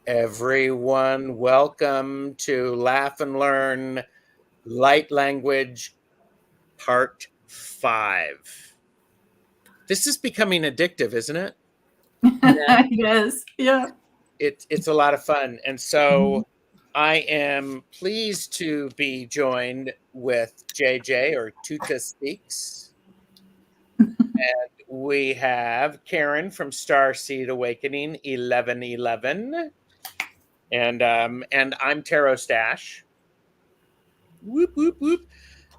Everyone, welcome to Laugh and Learn Light Language Part 5. This is becoming addictive, isn't it? Yes. Yeah. It's a lot of fun. And so I am pleased to be joined with JJ or Tutah Speaks. And we have Karen from Starseed Awakening 1111. And I'm tarotstache. Whoop whoop whoop.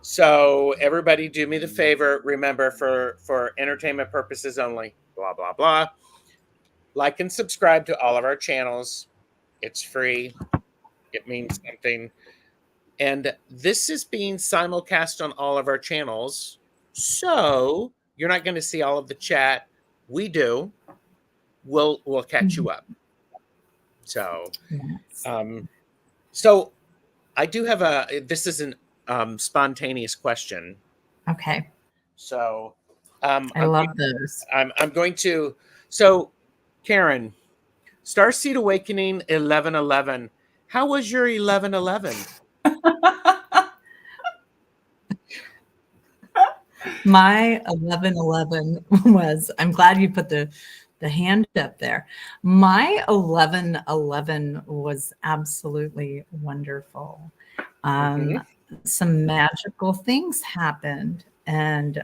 So everybody do me the favor, remember for entertainment purposes only, blah blah blah. Like and subscribe to all of our channels. It's free. It means something. And this is being simulcast on all of our channels. So you're not going to see all of the chat. We do. We'll catch you up. So so I do have this is an spontaneous question. Okay. So I love those. I'm going to. So Karen, Starseed Awakening 1111. How was your 1111? My 1111 was, I'm glad you put the hand up there. My 1111 was absolutely wonderful. Some magical things happened. And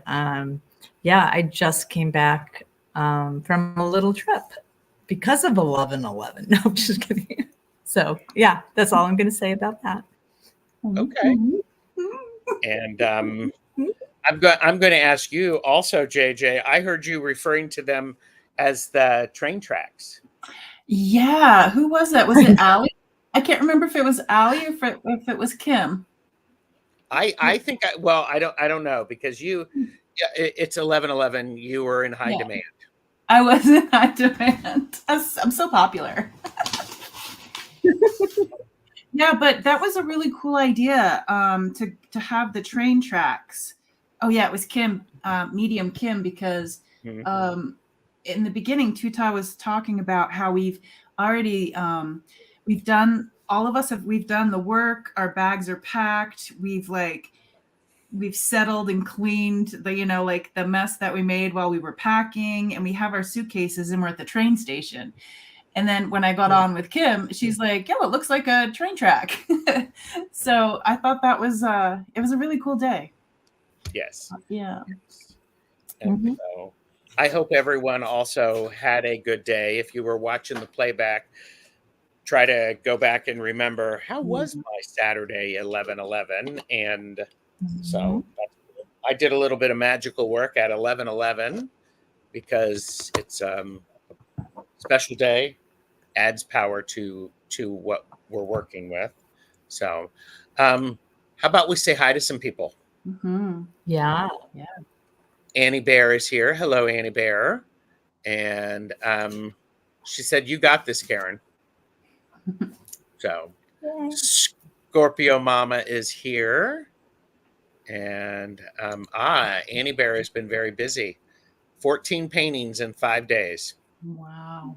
yeah, I just came back from a little trip because of 1111. No, I'm just kidding. So yeah, that's all I'm going to say about that. Okay. And I'm going to ask you also, JJ. I heard you referring to them as the train tracks. Yeah, who was that? Was it Allie? I can't remember if it was Allie or if it was Kim. I think I don't know because it's 1111. You were in high demand. I was in high demand. I'm so popular. Yeah, but that was a really cool idea to have the train tracks. Oh yeah, it was Kim, medium Kim, because in the beginning, Tutah was talking about how we've already we've done the work. Our bags are packed. We've settled and cleaned the the mess that we made while we were packing, and we have our suitcases and we're at the train station. And then when I got on with Kim, she's like, "Yo, it looks like a train track." So I thought that was it was a really cool day. Yes. Yeah. Yes. And so I hope everyone also had a good day. If you were watching the playback, try to go back and remember, how was my Saturday 11/11? And so I did a little bit of magical work at 11/11 because it's a special day, adds power to what we're working with. So how about we say hi to some people? Yeah. Annie Bear is here. Hello, Annie Bear. And she said, "You got this, Karen." So Scorpio Mama is here. And Annie Bear has been very busy. 14 paintings in 5 days. Wow.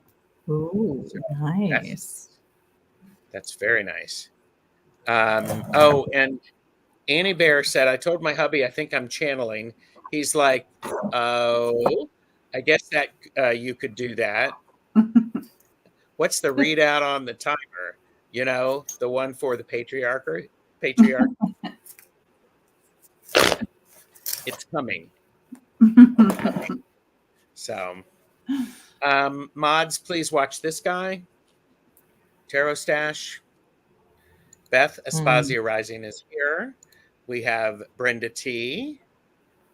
Ooh, so nice. That's very nice. And Annie Bear said, "I told my hubby I think I'm channeling." He's like, "Oh, I guess that you could do that." What's the readout on the timer? You know, the one for the patriarch. It's coming. So, mods, please watch this guy. Tarotstache. Beth Aspazia Rising is here. We have Brenda T.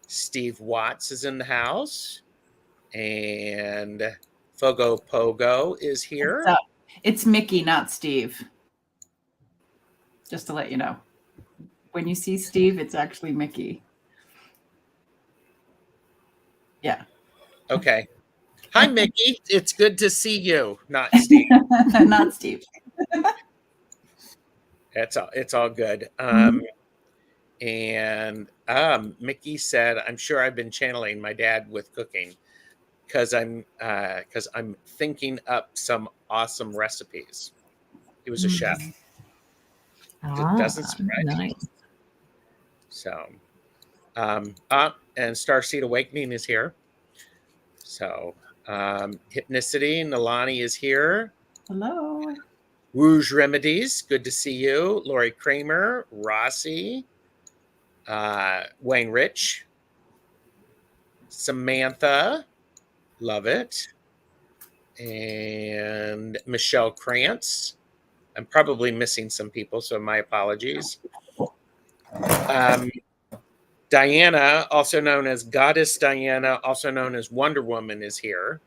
Steve Watts is in the house. And Fogo Pogo is here. It's Mickey, not Steve. Just to let you know. When you see Steve, it's actually Mickey. Yeah. Okay. Hi, Mickey. It's good to see you. Not Steve. Not Steve. It's all good. And Mickey said, "I'm sure I've been channeling my dad with cooking because I'm thinking up some awesome recipes." He was a chef. Doesn't surprise me. Nice. So, and Starseed Awakening is here. So, Hypnicity, Nalani is here. Hello. Rouge Remedies, good to see you. Lori Kramer, Rossi, Wayne Rich, Samantha, love it. And Michelle Krantz. I'm probably missing some people, so my apologies. Diana, also known as Goddess Diana, also known as Wonder Woman, is here.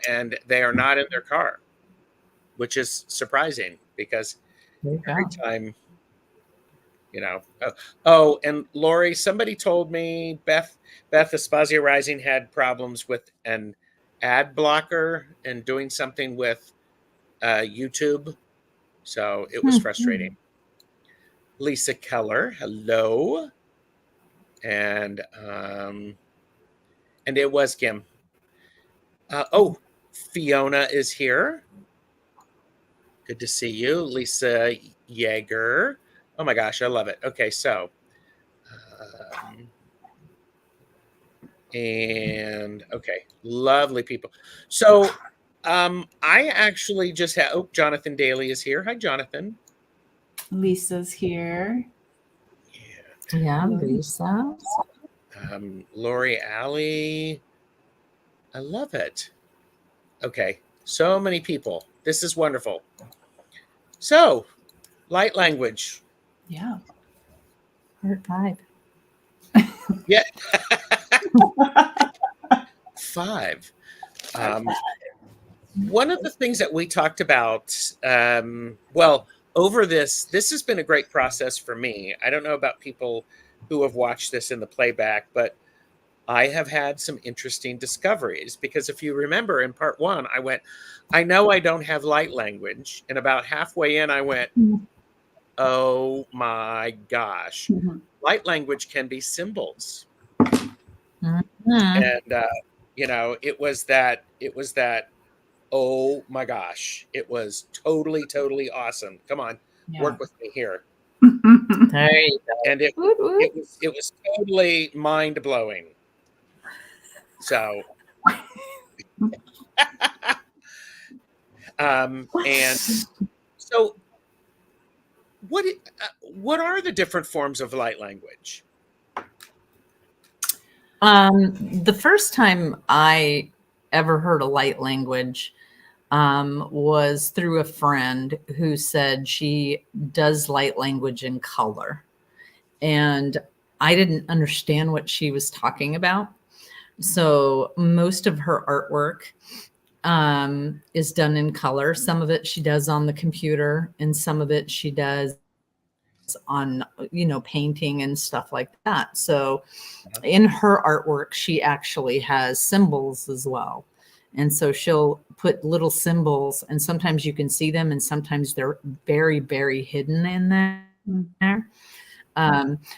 And they are not in their car, which is surprising because every time, you know. Oh, and Lori, somebody told me Beth Espazia Rising had problems with an ad blocker and doing something with YouTube. So it was frustrating. Lisa Keller, hello. And it was Kim. Fiona is here. Good to see you. Lisa Yeager. Oh my gosh, I love it. Okay, so okay, lovely people. So I actually just had Jonathan Daly is here. Hi, Jonathan. Lisa's here. Yeah, Lisa. Lori Alley. I love it. Okay, so many people. This is wonderful. So, light language. Yeah. Part 5. Yeah. 5. One of the things that we talked about, over this has been a great process for me. I don't know about people who have watched this in the playback, but I have had some interesting discoveries because if you remember in part 1, I went, I know I don't have light language. And about halfway in, I went, oh my gosh, light language can be symbols. And, it was that, oh my gosh, it was totally awesome. Come on, work with me here. There you go. And it was totally mind blowing. So, and so, what are the different forms of light language? The first time I ever heard a light language was through a friend who said she does light language in color. And I didn't understand what she was talking about. So most of her artwork is done in color. Some of it she does on the computer and some of it she does on, painting and stuff like that. So in her artwork, she actually has symbols as well. And so she'll put little symbols and sometimes you can see them and sometimes they're very, very hidden in there.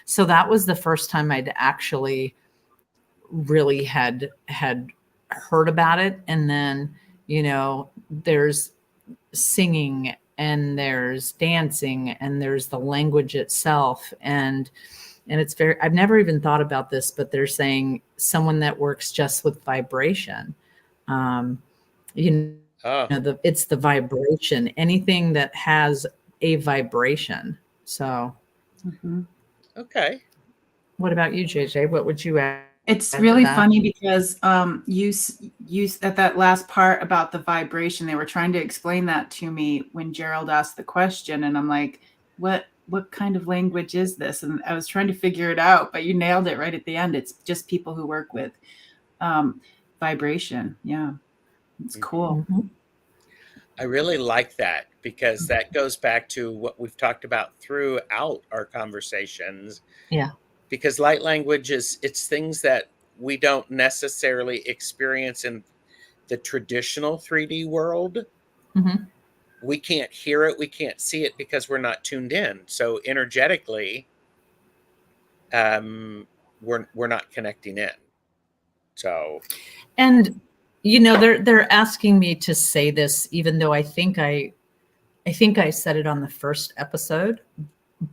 So that was the first time I'd actually really had heard about it. And then, there's singing and there's dancing and there's the language itself. And it's I've never even thought about this, but they're saying someone that works just with vibration, it's the vibration, anything that has a vibration. So, okay. What about you, JJ? What would you add? It's really funny because you at that last part about the vibration, they were trying to explain that to me when Gerald asked the question, and I'm like, what kind of language is this? And I was trying to figure it out, but you nailed it right at the end. It's just people who work with vibration. Yeah, it's cool. I really like that because that goes back to what we've talked about throughout our conversations. Yeah. Because light language it's things that we don't necessarily experience in the traditional 3D world. We can't hear it, we can't see it because we're not tuned in. So energetically, we're not connecting in. So, and they're asking me to say this, even though I think I I think I said it on the first episode,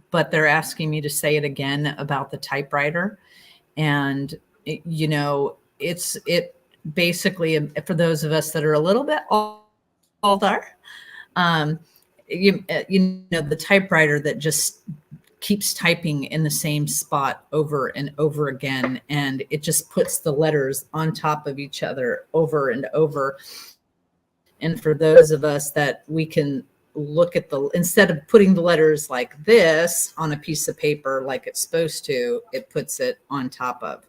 but they're asking me to say it again about the typewriter. And, it basically, for those of us that are a little bit older, the typewriter that just keeps typing in the same spot over and over again. And it just puts the letters on top of each other over and over. And for those of us that we can look at instead of putting the letters like this on a piece of paper like it's supposed to, it puts it on top of.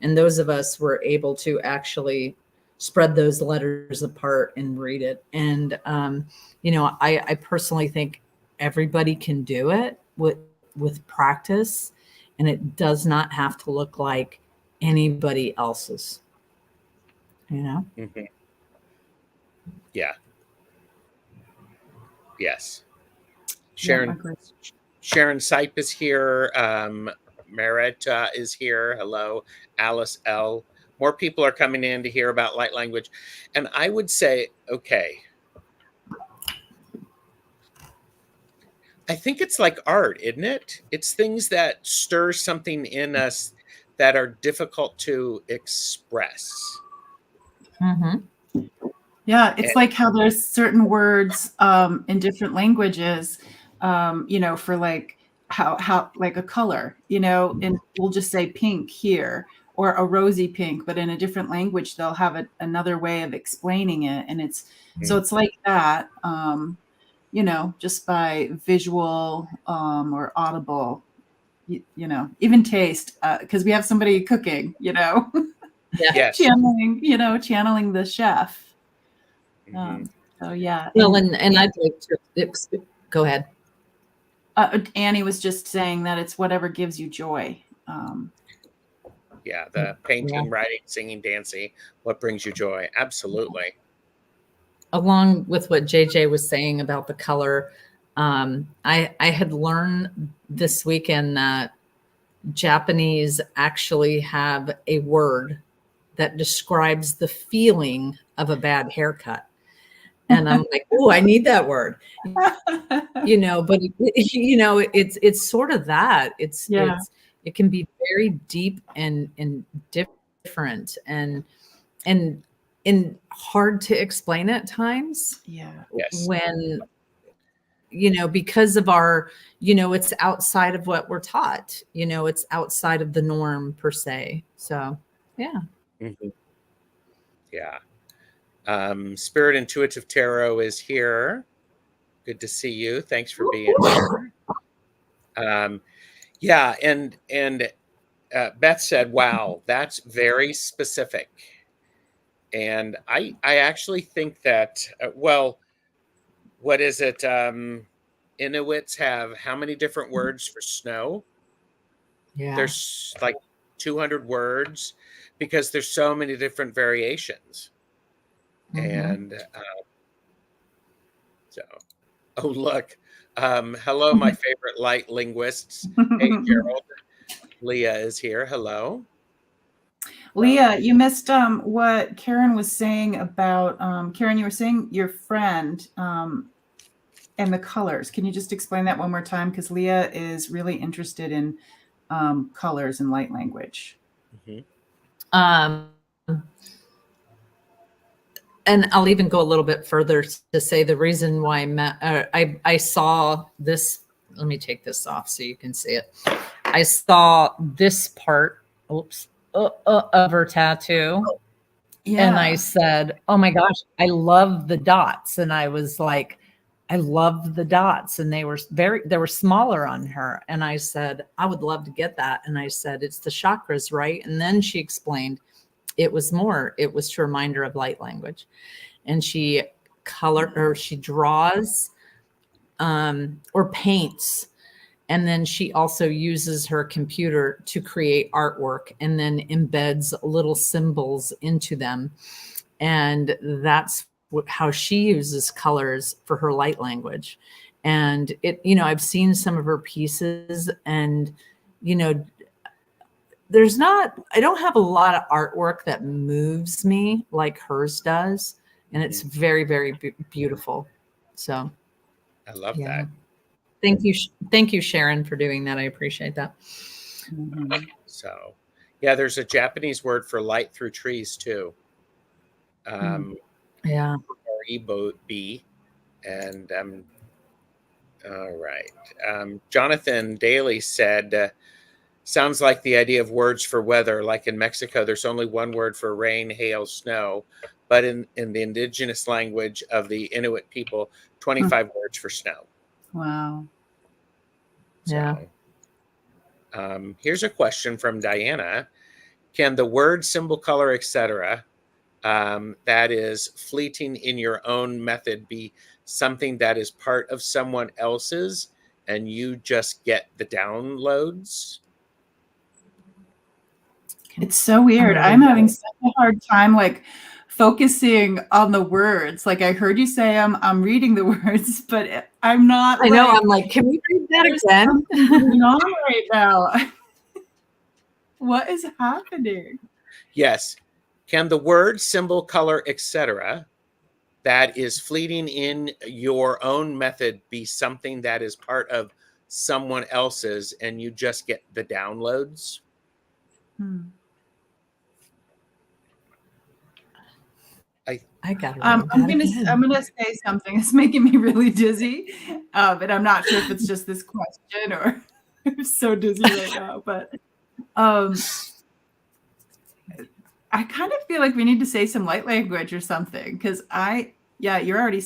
And those of us were able to actually spread those letters apart and read it. And, I personally think everybody can do it with practice, and it does not have to look like anybody else's, Mm-hmm. Yeah. Yes. Sharon Sipe is here. Maretta is here. Hello. Alice L. More people are coming in to hear about light language. And I would say, okay, I think it's like art, isn't it? It's things that stir something in us that are difficult to express. Mm-hmm. Yeah, it's like how there's certain words in different languages, for like how like a color, and we'll just say pink here or a rosy pink, but in a different language they'll have another way of explaining it, and so it's like that, just by visual or audible, even taste, because we have somebody cooking, Yes. channeling the chef. So yeah. Well, and I'd like to go ahead. Annie was just saying that it's whatever gives you joy. Yeah, the painting, writing, singing, dancing, what brings you joy? Absolutely. Along with what JJ was saying about the color, I had learned this weekend that Japanese actually have a word that describes the feeling of a bad haircut. And I'm like, oh, I need that word, but it's sort of that. It can be very deep and different and hard to explain at times. Yeah. Yes. When, because of our, it's outside of what we're taught, it's outside of the norm per se. So, yeah. Mm-hmm. Yeah. Spirit Intuitive Tarot is here. Good to see you. Thanks for being here. Yeah, and Beth said, "Wow, that's very specific." And I actually think that what is it? Inuits have how many different words for snow? Yeah. There's like 200 words because there's so many different variations. And oh look, hello, my favorite light linguists. Hey, Gerald. Leah is here. Hello. Leah, you missed what Karen was saying about Karen. You were saying your friend and the colors. Can you just explain that one more time? Because Leah is really interested in colors and light language. And I'll even go a little bit further to say the reason why I saw this. Let me take this off so you can see it. I saw this part, of her tattoo. Yeah. And I said, oh my gosh, I love the dots. And I was like, I love the dots. And they were smaller on her. And I said, I would love to get that. And I said, it's the chakras, right? And then she explained, it was to remind her of light language. And she draws or paints. And then she also uses her computer to create artwork and then embeds little symbols into them. And that's how she uses colors for her light language. And I've seen some of her pieces, and, I don't have a lot of artwork that moves me like hers does. And it's very, very beautiful. So. I love Yeah. that. Thank you, Sharon, for doing that. I appreciate that. Mhm. So, yeah, there's a Japanese word for light through trees too. Yeah. Or Ebo-B. And all right. Jonathan Daly said, sounds like the idea of words for weather. Like in Mexico, there's only one word for rain, hail, snow. But in the indigenous language of the Inuit people, 25 words for snow. Wow. Yeah. So, here's a question from Diana. Can the word, symbol, color, etc., that is fleeting in your own method be something that is part of someone else's and you just get the downloads? It's so weird. I'm having such a hard time like focusing on the words. Like I heard you say I'm reading the words, but I'm not. I know. I'm like, can we read that again? Going on right now. What is happening? Yes. Can the word, symbol, color, etc., that is fleeting in your own method be something that is part of someone else's and you just get the downloads? I got it. I'm gonna say something. It's making me really dizzy, but I'm not sure if it's just this question or I'm so dizzy right now. But I kind of feel like we need to say some light language or something because are you already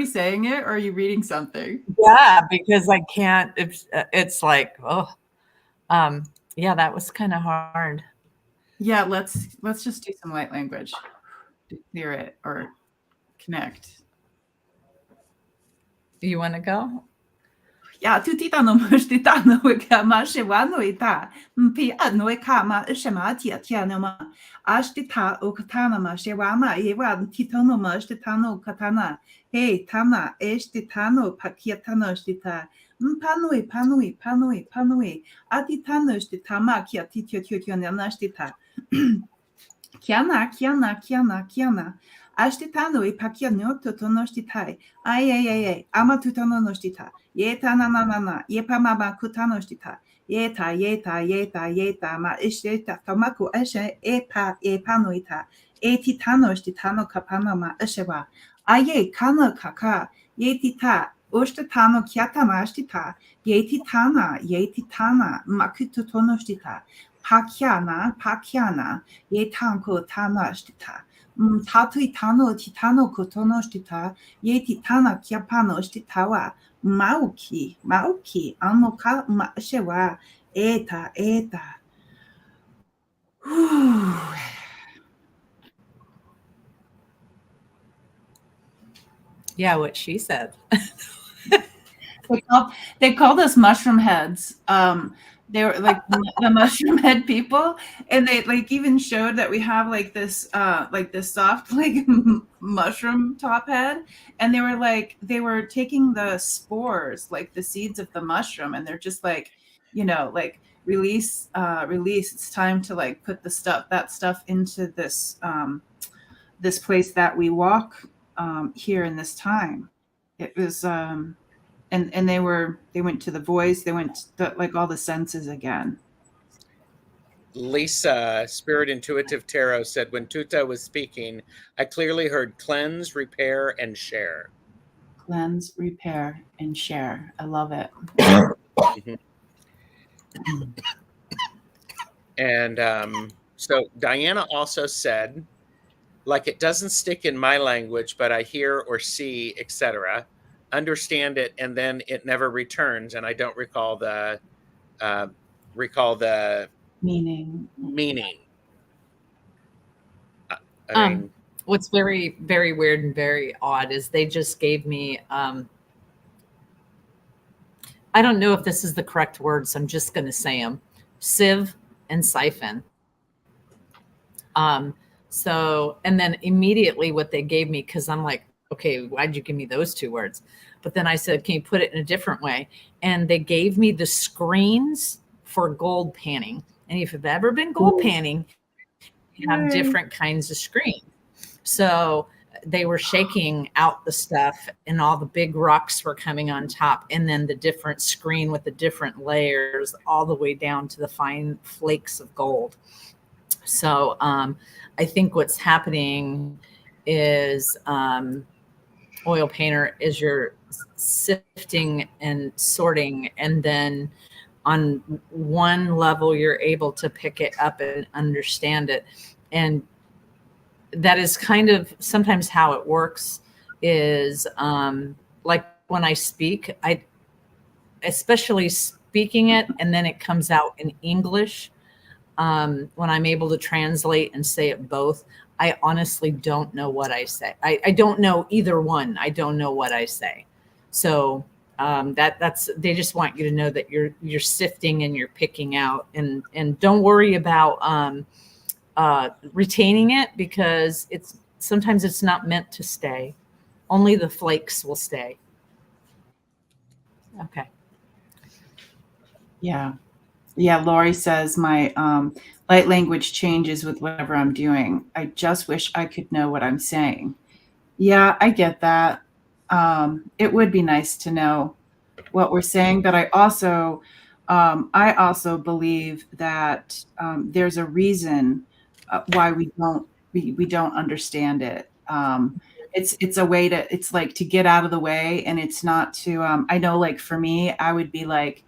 saying it or are you reading something? Yeah, because I can't. It's like, yeah, that was kind of hard. Yeah, let's just do some light language to clear it or connect. You want to go? Ja, Tutah no Mushtita no Kama Shiwanoita, Pia no Kama Shamatia Tianoma, Ashtita Okatanama Shiwama, Ewan Titono Mushtitano Katana, Hey Tana, Eshtitano Pakiatano Shtita, Panui, Atitano Shtitama Kia Titio Kiana. Ashtitano e pakiano totono shtitai. Ay. Ama tutono no shtita. Yeta na. Yepa mama kutano shtita. Yeta. Ma ishtita. Tamaku eshe epa noita. Titano shtitano kapana ma eshewa. Aye kana kaka. Yetita. Ushtatano kiatama shtita. Yetitana. Makutotono shtita. Pakiana. Yetanko tana shtita. Tatui tano titano kotono shtita. Titana kiapano shtitawa. Mauki. Anoka shewa. Eta. Yeah, what she said. They called us mushroom heads. They were like the mushroom head people, and they like even showed that we have like this soft like mushroom top head, and they were taking the spores, like the seeds of the mushroom, and they're just like, like release. It's time to like put that stuff into this this place that we walk here in this time. It was and they went to the voice, they went to like all the senses again. Lisa, Spirit Intuitive Tarot, said when Tutah was speaking, I clearly heard cleanse, repair, and share. Cleanse, repair, and share. I love it. And so Diana also said, like, it doesn't stick in my language, but I hear or see, etc., understand it, and then it never returns, and I don't recall the Meaning. I mean, what's very, very weird and very odd is they just gave me, I don't know if this is the correct word, so I'm just going to say them, sieve and siphon. So, and then immediately what they gave me, because I'm like, okay, why'd you give me those two words? But then I said, can you put it in a different way? And they gave me the screens for gold panning. And if you've ever been gold panning, you have different kinds of screens. So they were shaking out the stuff, and all the big rocks were coming on top, and then the different screen with the different layers all the way down to the fine flakes of gold. So I think what's happening is oil painter is you're sifting and sorting, and then on one level you're able to pick it up and understand it. And that is kind of sometimes how it works is like when I speak, I especially speaking it and then it comes out in English. When I'm able to translate and say it both, I honestly don't know what I say. I don't know either one. I don't know what I say. So that's they just want you to know that you're sifting and you're picking out, and don't worry about retaining it, because sometimes it's not meant to stay. Only the flakes will stay. Okay. Yeah. Lori says my light language changes with whatever I'm doing. I just wish I could know what I'm saying. Yeah, I get that. It would be nice to know what we're saying, but I also believe that there's a reason why we don't understand it. It's a way to, it's like to get out of the way, and it's not to. I know, like for me, I would be like,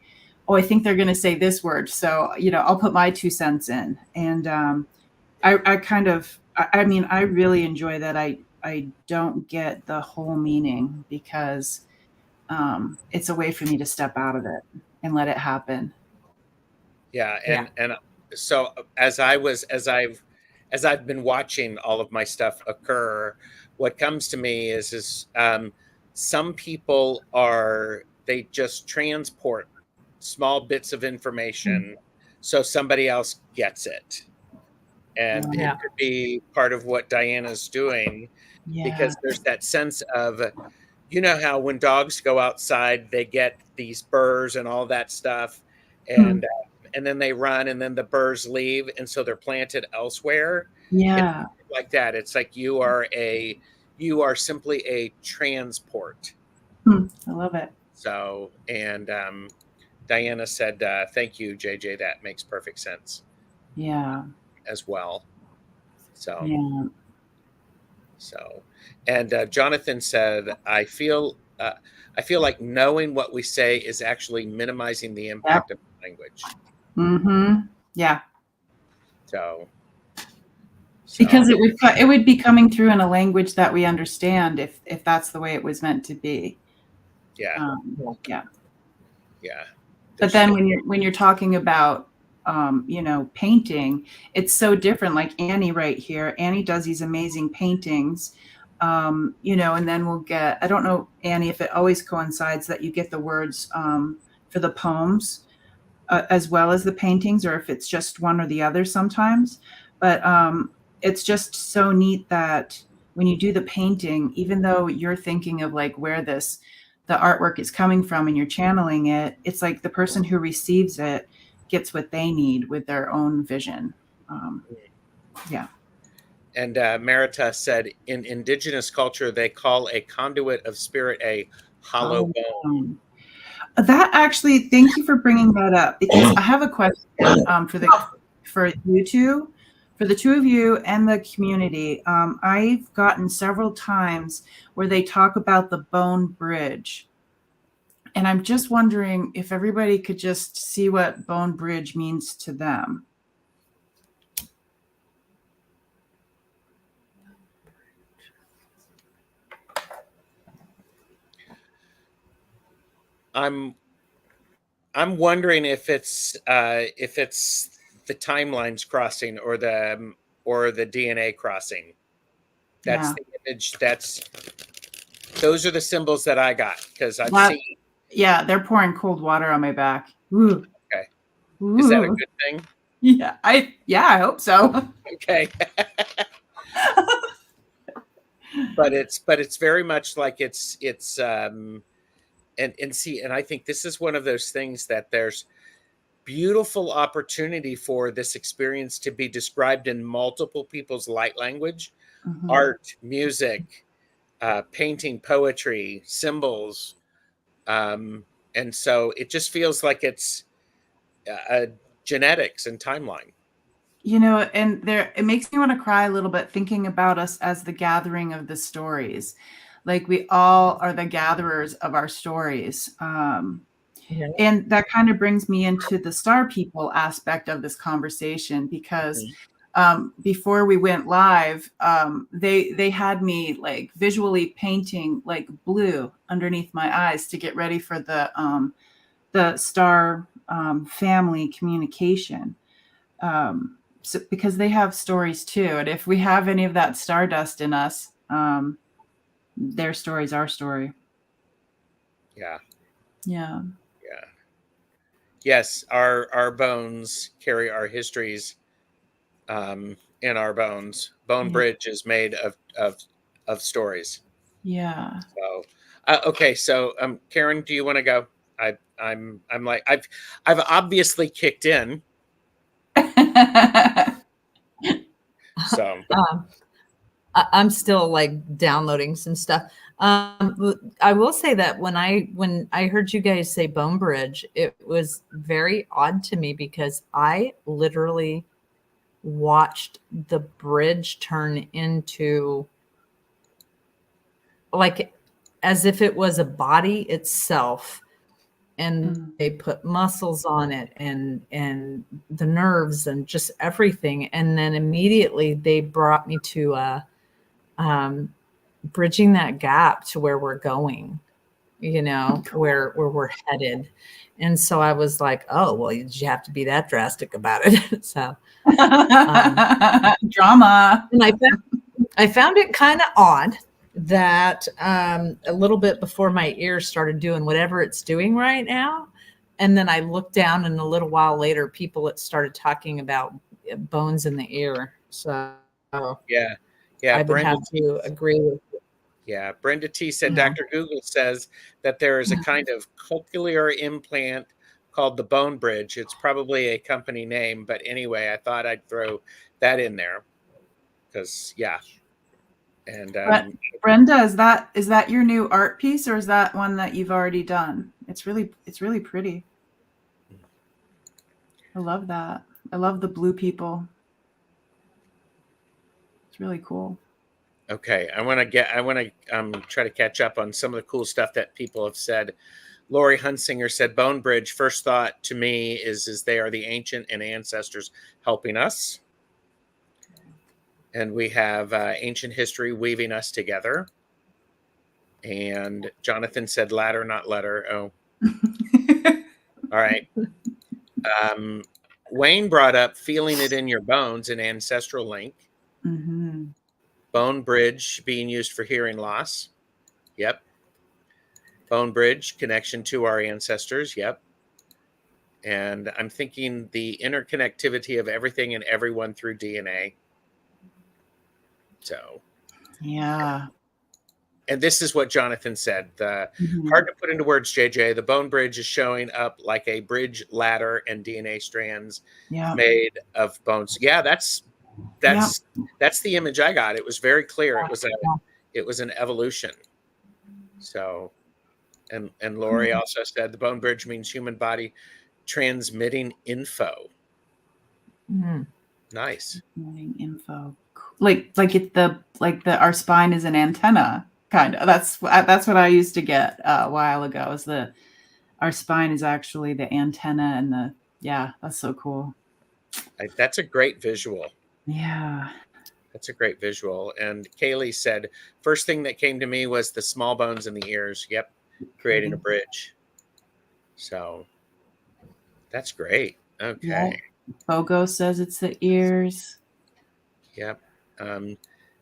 oh, I think they're going to say this word, so I'll put my 2 cents in, and I mean, I really enjoy that. I don't get the whole meaning, because it's a way for me to step out of it and let it happen. Yeah, and so as I've been watching all of my stuff occur, what comes to me is some people they just transport small bits of information so somebody else gets it, and it could be part of what Diana's doing, because there's that sense of, how when dogs go outside, they get these burrs and all that stuff, and then they run, and then the burrs leave, and so they're planted elsewhere. Yeah. Like that. It's like you are simply a transport. I love it. So, and Diana said, thank you, JJ. That makes perfect sense. Yeah. As well. So, yeah. So, and Jonathan said, I feel like knowing what we say is actually minimizing the impact of language. Mm-hmm. Yeah. So because it would be coming through in a language that we understand if that's the way it was meant to be. Yeah. Yeah. Yeah. But then when you're talking about painting, it's so different. Like Annie right here. Annie does these amazing paintings. And then we'll get, I don't know, Annie, if it always coincides that you get the words for the poems as well as the paintings, or if it's just one or the other sometimes. But it's just so neat that when you do the painting, even though you're thinking of like where the artwork is coming from and you're channeling it, it's like the person who receives it gets what they need with their own vision. Yeah. And Marita said, in indigenous culture, they call a conduit of spirit a hollow bone. That actually, thank you for bringing that up, because I have a question for you two, for the two of you and the community. I've gotten several times where they talk about the bone bridge. And I'm just wondering if everybody could just see what bone bridge means to them. I'm wondering if it's the timelines crossing or the DNA crossing. That's the image. Those are the symbols that I got, because I've seen. Yeah, they're pouring cold water on my back. Ooh. Okay. Ooh. Is that a good thing? Yeah, I hope so. Okay. But it's very much like it's and see, and I think this is one of those things that there's, beautiful opportunity for this experience to be described in multiple people's light language, art, music, painting, poetry, symbols. And so it just feels like it's genetics and timeline. You know, and there, it makes me want to cry a little bit thinking about us as the gathering of the stories. Like we all are the gatherers of our stories. Yeah. And that kind of brings me into the star people aspect of this conversation, because before we went live, they had me like visually painting like blue underneath my eyes to get ready for the star family communication. So, because they have stories too, and if we have any of that stardust in us, their story is our story. Yeah. Yeah. Yeah. Yes, our bones carry our histories in our bones. Bone Yeah. Bridge is made of stories. Yeah. So, okay. So, Karen, do you want to go? I'm like I've obviously kicked in. So I'm still like downloading some stuff. I will say that when I heard you guys say Bone Bridge, it was very odd to me because I literally watched the bridge turn into like as if it was a body itself, and they put muscles on it and the nerves and just everything, and then immediately they brought me to bridging that gap to where we're going, where we're headed. And so I was like, oh, well, you have to be that drastic about it. So drama. And I found it kind of odd that a little bit before my ear started doing whatever it's doing right now. And then I looked down, and a little while later, people started talking about bones in the ear. So yeah, I would Brenda. have to agree with you. Yeah, Brenda T said Yeah. Dr. Google says that there is a kind of cochlear implant called the Bone Bridge. It's probably a company name, but anyway, I thought I'd throw that in there because and Brenda, is that your new art piece, or is that one that you've already done? It's really pretty. I love that. I love the blue people. It's really cool. okay, I want to try to catch up on some of the cool stuff that people have said. Lori Hunsinger said Bone Bridge, first thought to me is they are the ancient and ancestors helping us. And we have ancient history weaving us together. And Jonathan said ladder, not letter. Oh, all right. Wayne brought up feeling it in your bones, an ancestral link. Bone Bridge being used for hearing loss. Yep. Bone Bridge, connection to our ancestors. Yep. And I'm thinking the interconnectivity of everything and everyone through DNA. So, Yeah. and this is what Jonathan said. Hard to put into words, JJ. The Bone Bridge is showing up like a bridge ladder and DNA strands made of bones. Yeah, that's the image I got. It was very clear. It was an evolution. So, and Lori also said the Bone Bridge means human body transmitting info. Nice. Info. Like our spine is an antenna, kind of. That's what I used to get a while ago. Is our spine is actually the antenna, and that's so cool. That's a great visual. Yeah. That's a great visual. And Kaylee said, first thing that came to me was the small bones in the ears. Yep. Creating a bridge. So that's great. Okay. Yep. Bogo says it's the ears. Yep.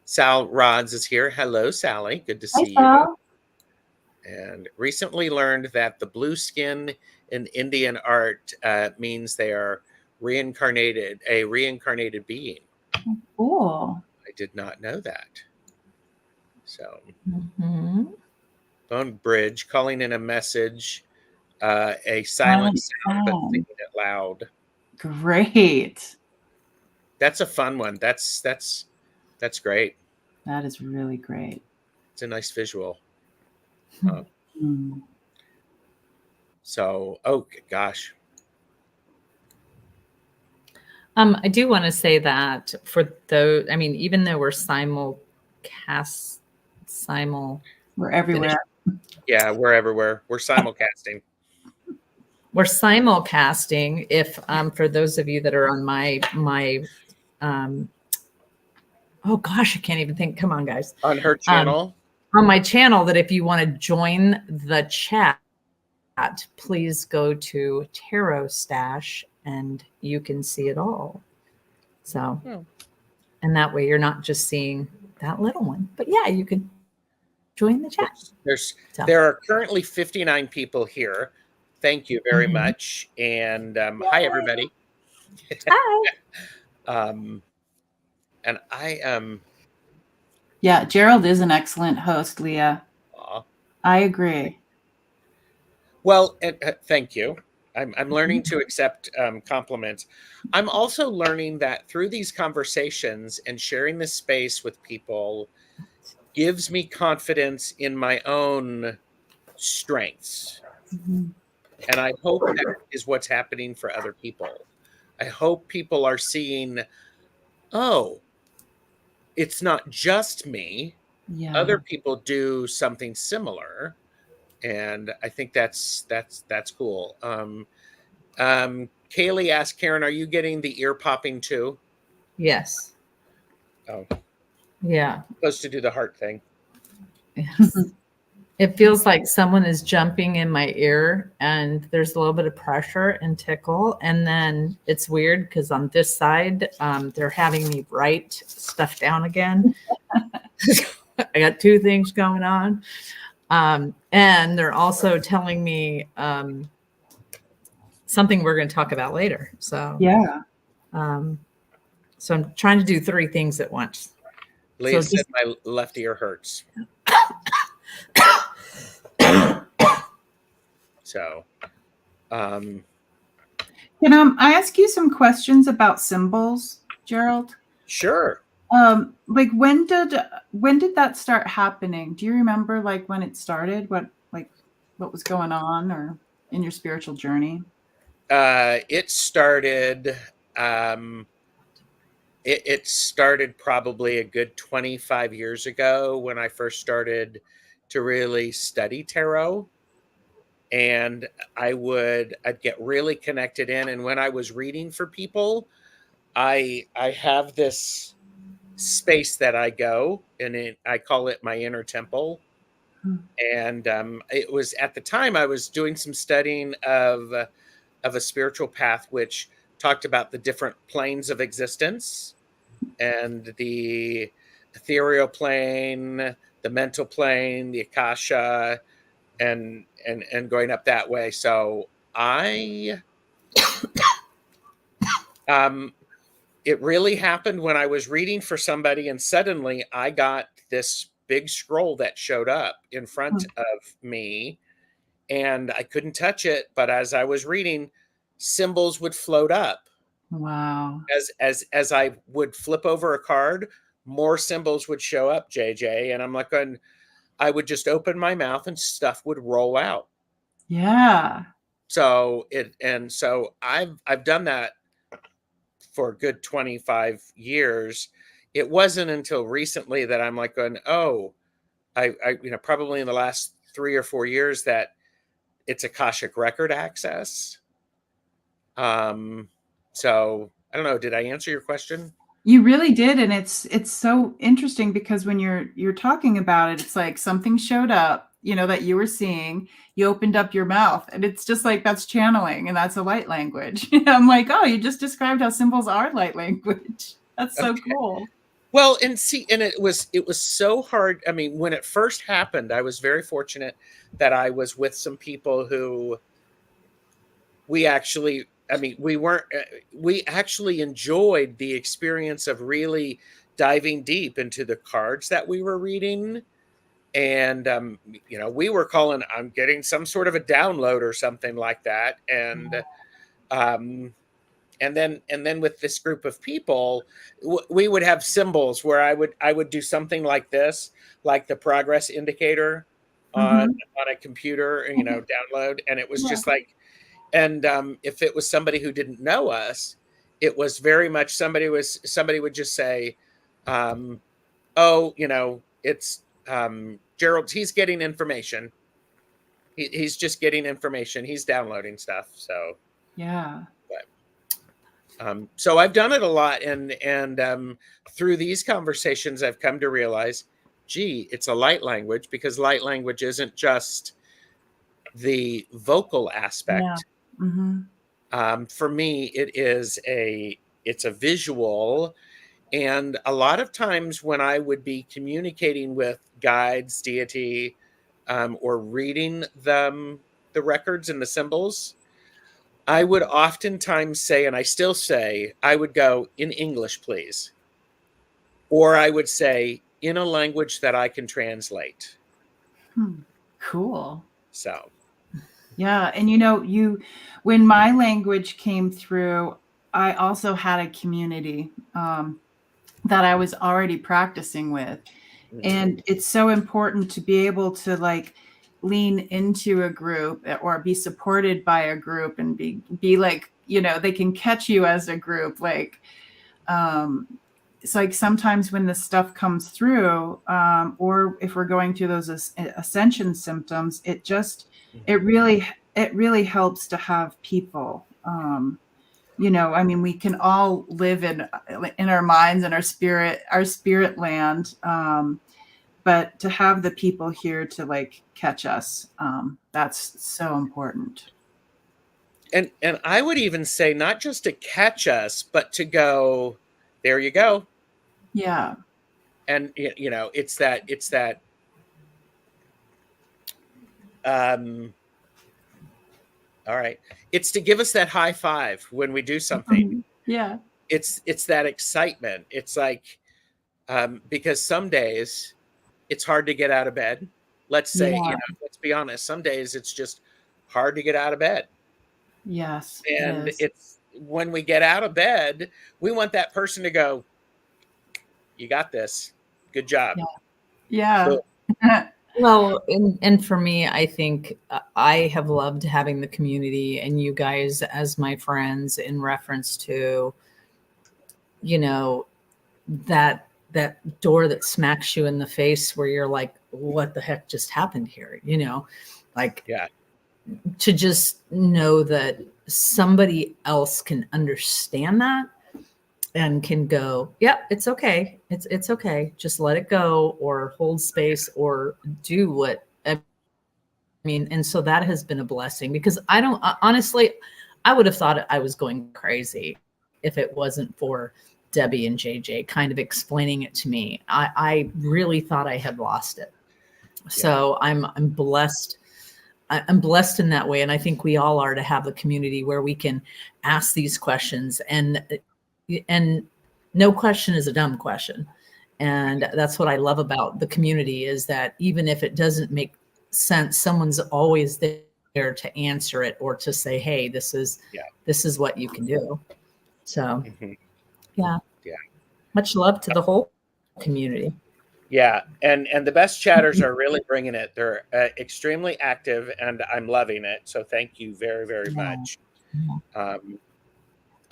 Sal Rods is here. Hello, Sally. Good to see Sal. you. And recently learned that the blue skin in Indian art means they are a reincarnated being. Cool. I did not know that. So, Bone Bridge calling in a message, a silent sound, but thinking it loud. Great. That's a fun one. That's great. That is really great. It's a nice visual. Mm. So, oh gosh. I do want to say that for those, I mean, even though we're We're everywhere. Yeah, we're everywhere. We're simulcasting. We're simulcasting. If for those of you that are on my oh gosh, I can't even think. Come on, guys. On her channel. On my channel, that if you want to join the chat, please go to tarotstache and you can see it all. So, and that way you're not just seeing that little one, but yeah, you could join the chat. There are currently 59 people here. Thank you very much. And hi, everybody. Hi. And I Yeah, Gerald is an excellent host, Leah. Aw. I agree. Well, thank you. I'm learning to accept compliments. I'm also learning that through these conversations and sharing this space with people gives me confidence in my own strengths. And I hope that is what's happening for other people. I hope people are seeing, oh, it's not just me. Yeah. Other people do something similar. And I think that's cool. Kaylee asked Karen, are you getting the ear popping too? Yes. Oh. Yeah. Supposed to do the heart thing. Yes. It feels like someone is jumping in my ear and there's a little bit of pressure and tickle. And then it's weird because on this side, they're having me write stuff down again. I got two things going on. And they're also telling me something we're going to talk about later. So, yeah. So I'm trying to do three things at once. Leah said my left ear hurts. So, can I ask you some questions about symbols, Gerald? Sure. Like when did that start happening? Do you remember like when it started? What was going on or in your spiritual journey? It started it started probably a good 25 years ago when I first started to really study tarot. And I'd get really connected in. And when I was reading for people, I have this space that I go, and I call it my inner temple. And it was at the time I was doing some studying of a spiritual path, which talked about the different planes of existence and the ethereal plane, the mental plane, the akasha, and going up that way. So it really happened when I was reading for somebody, and suddenly I got this big scroll that showed up in front of me, and I couldn't touch it. But as I was reading, symbols would float up. Wow. As I would flip over a card, more symbols would show up, JJ. And I'm like, I would just open my mouth and stuff would roll out. Yeah. So I've done that for a good 25 years. It wasn't until recently that I'm like going, oh, I probably in the last 3 or 4 years that it's Akashic record access. So I don't know. Did I answer your question? You really did, and it's so interesting because when you're talking about it, it's like something showed up, that you were seeing. You opened up your mouth, and it's just like that's channeling, and that's a light language. I'm like, oh, you just described how symbols are light language. That's so cool. Well, and it was so hard. I mean, when it first happened, I was very fortunate that I was with some people who we actually enjoyed the experience of really diving deep into the cards that we were reading. And, we were calling, I'm getting some sort of a download or something like that. And And then with this group of people, we would have symbols where I would do something like this, like the progress indicator on a computer, download, and it was just like, and if it was somebody who didn't know us, it was very much somebody would just say, oh, it's Gerald, he's getting information. He's just getting information. He's downloading stuff. So yeah. So I've done it a lot, and through these conversations, I've come to realize, gee, it's a light language, because light language isn't just the vocal aspect. For me, it's a visual, and a lot of times when I would be communicating with guides, deity, or reading the records and the symbols, I would oftentimes say, and I still say, I would go, in English, please. Or I would say, in a language that I can translate. Cool. So. Yeah. And when my language came through, I also had a community that I was already practicing with. And it's so important to be able to lean into a group or be supported by a group and be like, they can catch you as a group. It's like sometimes when this stuff comes through, or if we're going through those ascension symptoms, it really helps to have people. We can all live in our minds and our spirit land. But to have the people here to catch us, that's so important. And I would even say not just to catch us, but to go, there you go. Yeah. And it's that all right. It's to give us that high five when we do something. Yeah. It's that excitement. It's like, because some days it's hard to get out of bed. Let's say, let's be honest. Some days it's just hard to get out of bed. Yes. And it's when we get out of bed, we want that person to go, you got this. Good job. Yeah. Well, and for me, I think I have loved having the community and you guys as my friends in reference to, that door that smacks you in the face where you're like, what the heck just happened here? To just know that somebody else can understand that and can go, yeah, it's okay. It's okay. Just let it go, or hold space, or do what, and so that has been a blessing, because honestly, I would have thought I was going crazy if it wasn't for Debbie and JJ kind of explaining it to me. I really thought I had lost it. So I'm blessed. I'm blessed in that way. And I think we all are, to have the community where we can ask these questions, and no question is a dumb question. And that's what I love about the community, is that even if it doesn't make sense, someone's always there to answer it, or to say, hey, this is what you can do. So yeah. Much love to the whole community. Yeah. And the best chatters are really bringing it. They're extremely active, and I'm loving it. So thank you very, very much.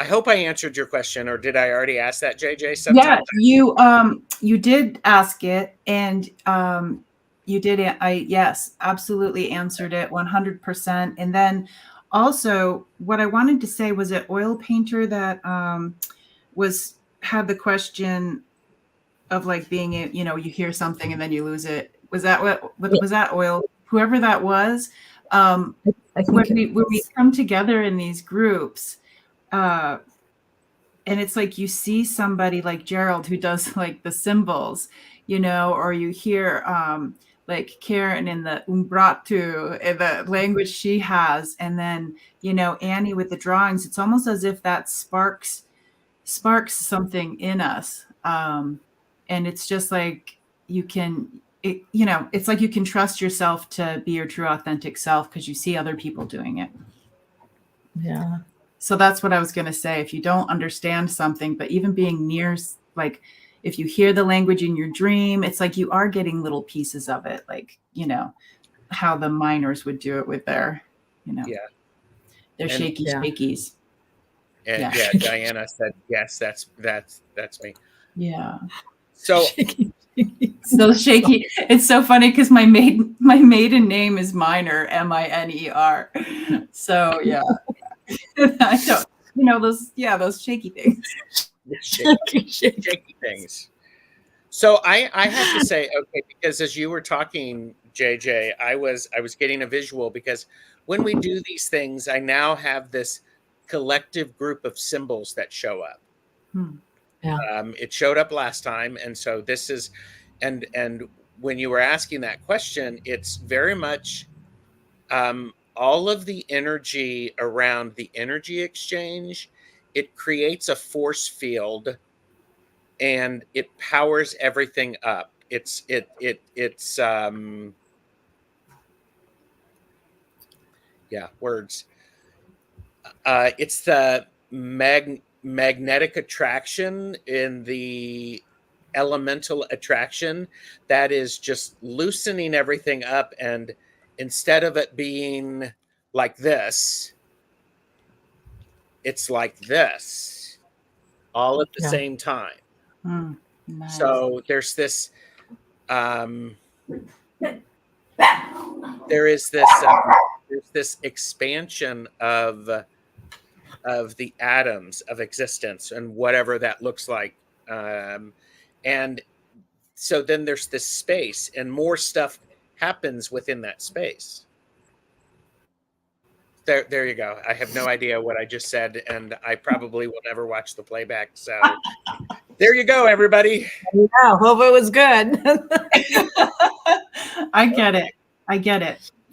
I hope I answered your question, or did I already ask that, JJ? Sometimes. Yeah, you did ask it, and you did. Yes, absolutely answered it 100%. And then also, what I wanted to say was an oil painter that had the question of being, you hear something and then you lose it. Was that was that oil? Whoever that was, when we come together in these groups, and it's like you see somebody like Gerald who does the symbols, or you hear Karen in the Umbratu, in the language she has, and then Annie with the drawings. It's almost as if that sparks something in us, and it's just like it's like you can trust yourself to be your true authentic self, because you see other people doing it. Yeah. So that's what I was going to say. If you don't understand something, but even being near, like if you hear the language in your dream, it's like you are getting little pieces of it, like, how the miners would do it with their, Yeah. their And- shakies. And Yeah. Diana said, yes, that's me. Yeah. So Those shaky. It's so funny because my maiden name is Miner, Miner. So yeah. I don't, those shaky things. shaky things. So I have to say, okay, because as you were talking, JJ, I was getting a visual, because when we do these things, I now have this collective group of symbols that show up. Yeah. It showed up last time, and so this is, and when you were asking that question, it's very much all of the energy around the energy exchange. It creates a force field, and it powers everything up. It's words. It's the magnetic attraction in the elemental attraction that is just loosening everything up, and instead of it being like this, it's like this all at the same time. Nice. So there's this there's this expansion of the atoms of existence and whatever that looks like, and so then there's this space, and more stuff happens within that space. There you go. I have no idea what I just said, and I probably will never watch the playback. So there you go, everybody. Yeah, hope it was good. I get it.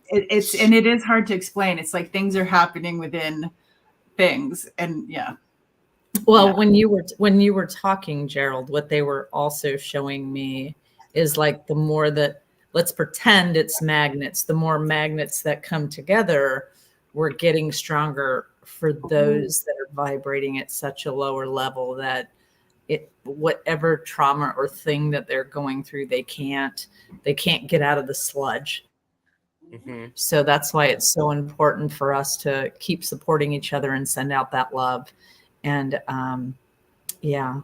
It is hard to explain. It's like things are happening within things, and yeah. Well, Yeah. when you were talking, Gerald, what they were also showing me is like the more that, let's pretend it's magnets, the more magnets that come together, we're getting stronger for those that are vibrating at such a lower level that whatever trauma or thing that they're going through, they can't get out of the sludge. Mm-hmm. So that's why it's so important for us to keep supporting each other and send out that love. And yeah.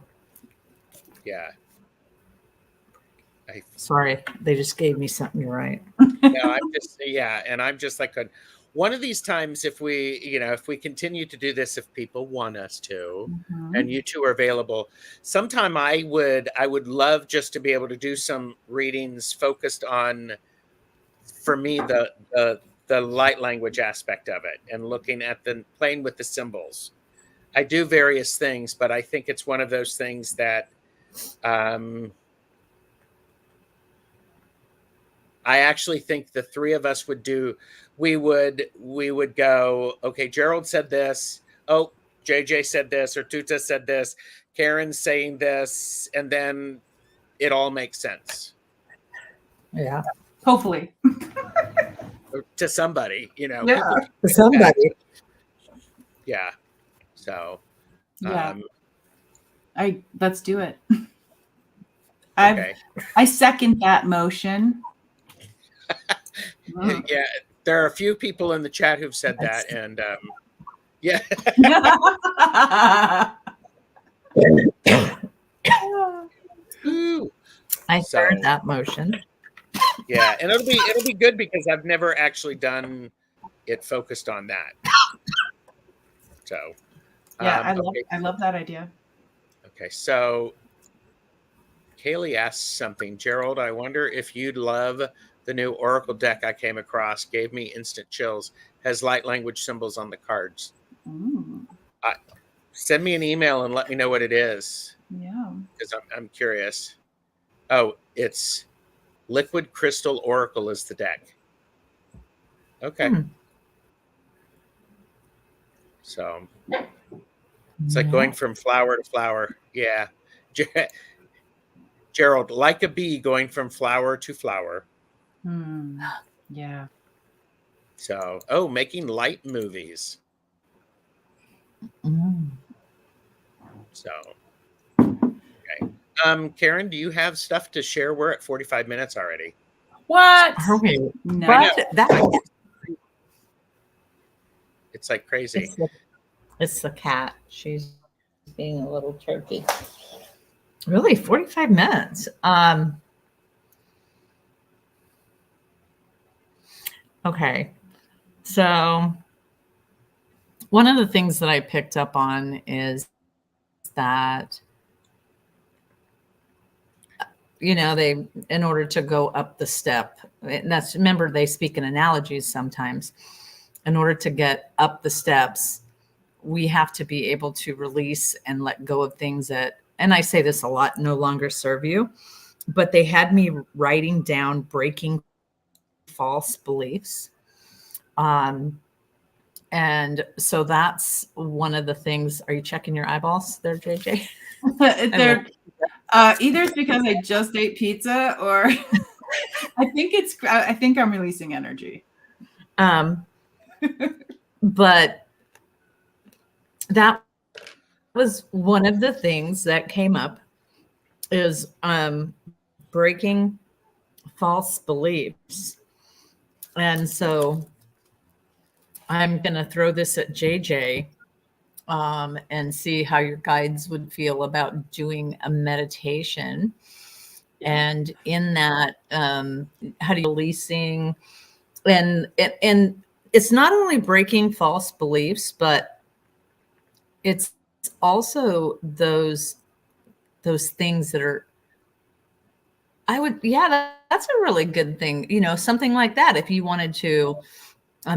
Sorry, they just gave me something. You're right. No, I'm just like, one of these times, if we continue to do this, if people want us to, and you two are available, sometime I would love just to be able to do some readings focused on, for me, the light language aspect of it, and looking at playing with the symbols. I do various things, but I think it's one of those things that I actually think the three of us would do. We would go, okay, Gerald said this. Oh, JJ said this, or Tutah said this. Karen's saying this, and then it all makes sense. Yeah. Hopefully. To somebody, Yeah. To somebody. Yeah. So. Yeah. Let's do it. Okay. I second that motion. Yeah, there are a few people in the chat who've said that, and yeah. Ooh. I heard that motion. Yeah, and it'll be good because I've never actually done it focused on that. So yeah, I love that idea. Okay, so Kaylee asks something. Gerald, I wonder if you'd love the new Oracle deck I came across. Gave me instant chills. Has light language symbols on the cards. Send me an email and let me know what it is. Yeah, because I'm curious. Oh, it's Liquid Crystal Oracle is the deck. Okay. So it's like going from flower to flower. Yeah. Gerald, like a bee going from flower to flower. Yeah. So, making light movies. So, okay. Karen, do you have stuff to share? We're at 45 minutes already. What? Are we? No. But It's like crazy. It's the cat. She's being a little turkey. Really, 45 minutes. Okay. So one of the things that I picked up on is that, you know, they, in order to go up the step, and that's, remember, they speak in analogies sometimes. In order to get up the steps, we have to be able to release and let go of things that, and I say this a lot, no longer serve you. But they had me writing down breaking false beliefs. And so that's one of the things. Are you checking your eyeballs there, JJ? They're either it's because I just ate pizza, or I think I'm releasing energy. But that was one of the things that came up, is breaking false beliefs. And so I'm going to throw this at JJ and see how your guides would feel about doing a meditation. And in that, how do you releasing, and it's not only breaking false beliefs, but it's also those things that are, that's a really good thing. You know, something like that. If you wanted to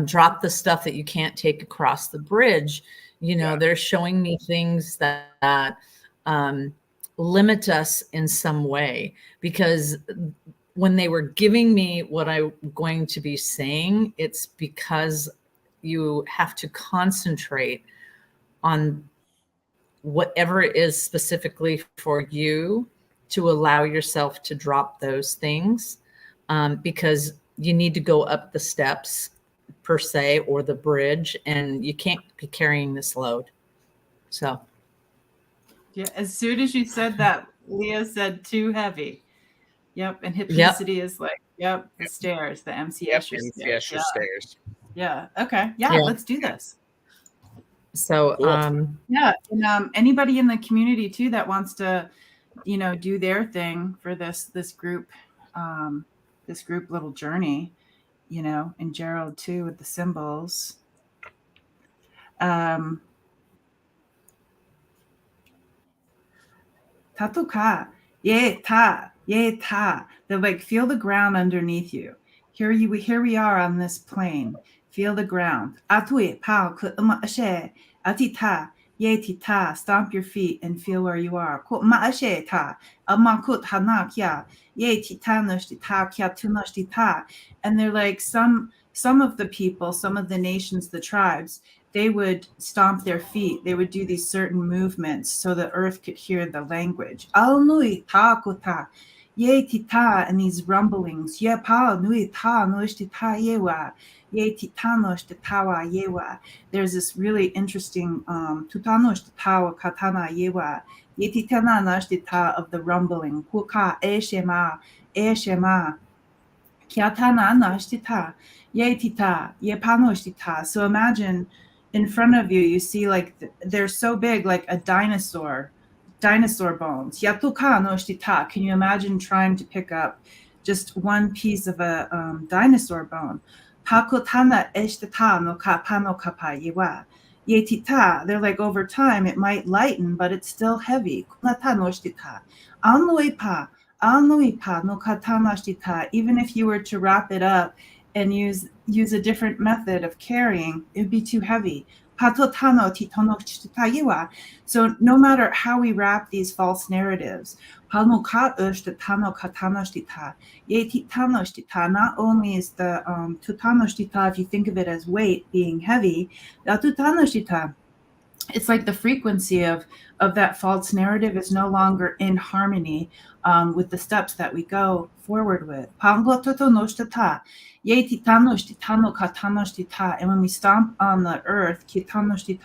drop the stuff that you can't take across the bridge, you know, they're showing me things that limit us in some way, because when they were giving me what I'm going to be saying, it's because you have to concentrate on whatever it is specifically for you to allow yourself to drop those things, because you need to go up the steps per se, or the bridge, and you can't be carrying this load. So yeah, as soon as you said that, Leah said too heavy. Yep. And hypnicity is like, the stairs, the MC Escher stairs. Stairs. Yeah. Okay. Yeah, let's do this. So cool. And anybody in the community too that wants to, you know, do their thing for this group little journey, you know, and Gerald too with the symbols. Tatuka, ye ta. They're like, feel the ground underneath you. Here we are on this plane. Feel the ground. Atui pao kut ashe atita ye tita. Stomp your feet and feel where you are. Kut ashe ta amakut hanakia ye tita nostita kya tunostita. And they're like, some of the people, some of the nations, the tribes, they would stomp their feet. They would do these certain movements so the earth could hear the language. Al nui ta kota, ye tita, and these rumblings. Ye pa nui ta noishtita yewa, ye tita noishtitawa yewa. There's this really interesting Tutah noishtitawa katana yewa, ye titana noishtita of the rumbling. Kuka eshema, eshema. Kiatana noishtita, ye tita, ye pa noishtita. So imagine, in front of you, you see like they're so big, like a dinosaur bones. Yatuka no shita. Can you imagine trying to pick up just one piece of a dinosaur bone? Pakutana eshtata no kapa no kapa yewa. Yetita, they're like, over time it might lighten, but it's still heavy. Kunata no shita. Anuipa no katana shita. Even if you were to wrap it up and use a different method of carrying, it'd be too heavy. So no matter how we wrap these false narratives, not only is the Tutah, if you think of it as weight being heavy, it's like the frequency of that false narrative is no longer in harmony with the steps that we go forward with. And when we stomp on the earth,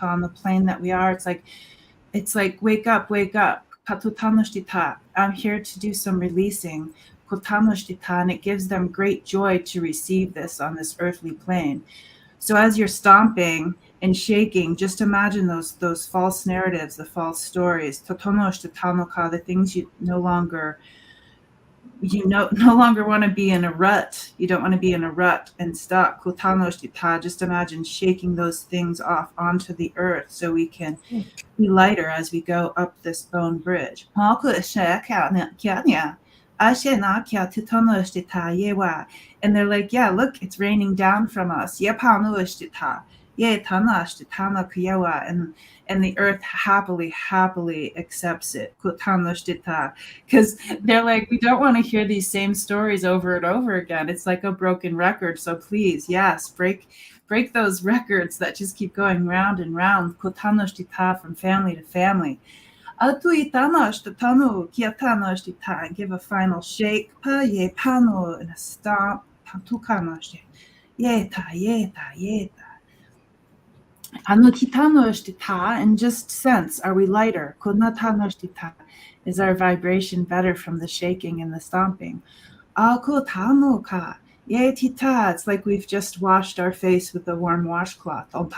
on the plane that we are, it's like wake up, wake up. I'm here to do some releasing. And it gives them great joy to receive this on this earthly plane. So as you're stomping and shaking, just imagine those false narratives, the false stories, the things you no longer want to be in a rut. You don't want to be in a rut and stuck. Just imagine shaking those things off onto the earth so we can be lighter as we go up this bone bridge. And they're like, yeah, look, it's raining down from us. And the earth happily accepts it. Because they're like, we don't want to hear these same stories over and over again. It's like a broken record. So please, yes, break those records that just keep going round and round. From family to family. And give a final shake, and a stomp. And just sense, are we lighter? Is our vibration better from the shaking and the stomping? It's like we've just washed our face with a warm washcloth. And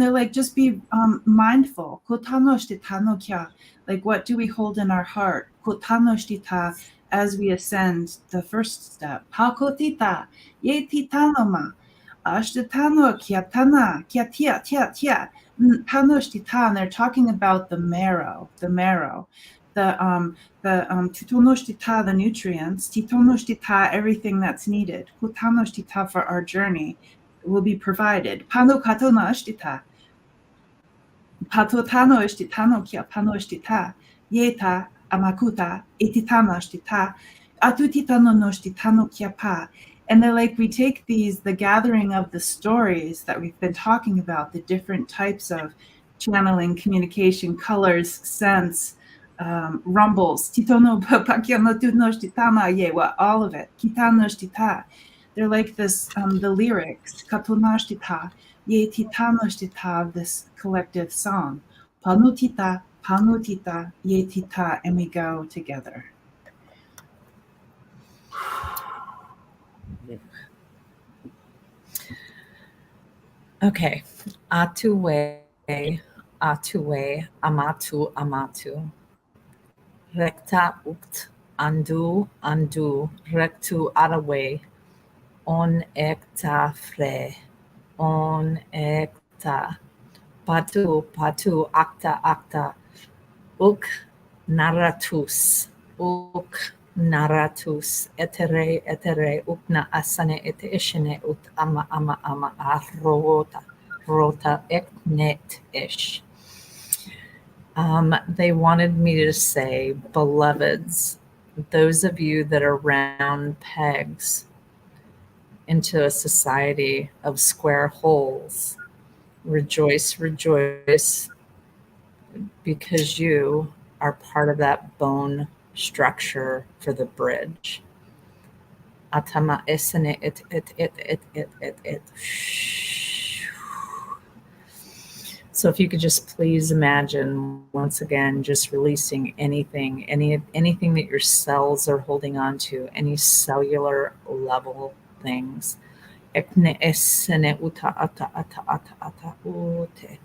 they're like, just be mindful. Like, what do we hold in our heart? As we ascend the first step. And they're talking about the marrow, the nutrients, everything that's needed, for our journey will be provided. And they're like, we take the gathering of the stories that we've been talking about, the different types of channeling, communication, colors, sense, rumbles, all of it. They're like this, the lyrics, of this collective song. Panutita, and we go together. Okay. Atuwe, amatu. Recta uct, andu, rectu arawe. On ekta fre. On ekta. Patu, acta. Uk narratus. Etere, ukna asane et ishene ut ama rota eknet ish. They wanted me to say, beloveds, those of you that are round pegs into a society of square holes, rejoice, because you are part of that bone structure for the bridge. Atama esene it. So if you could just please imagine, once again, just releasing anything that your cells are holding on to, any cellular level things. Ekne esene uta ata ute.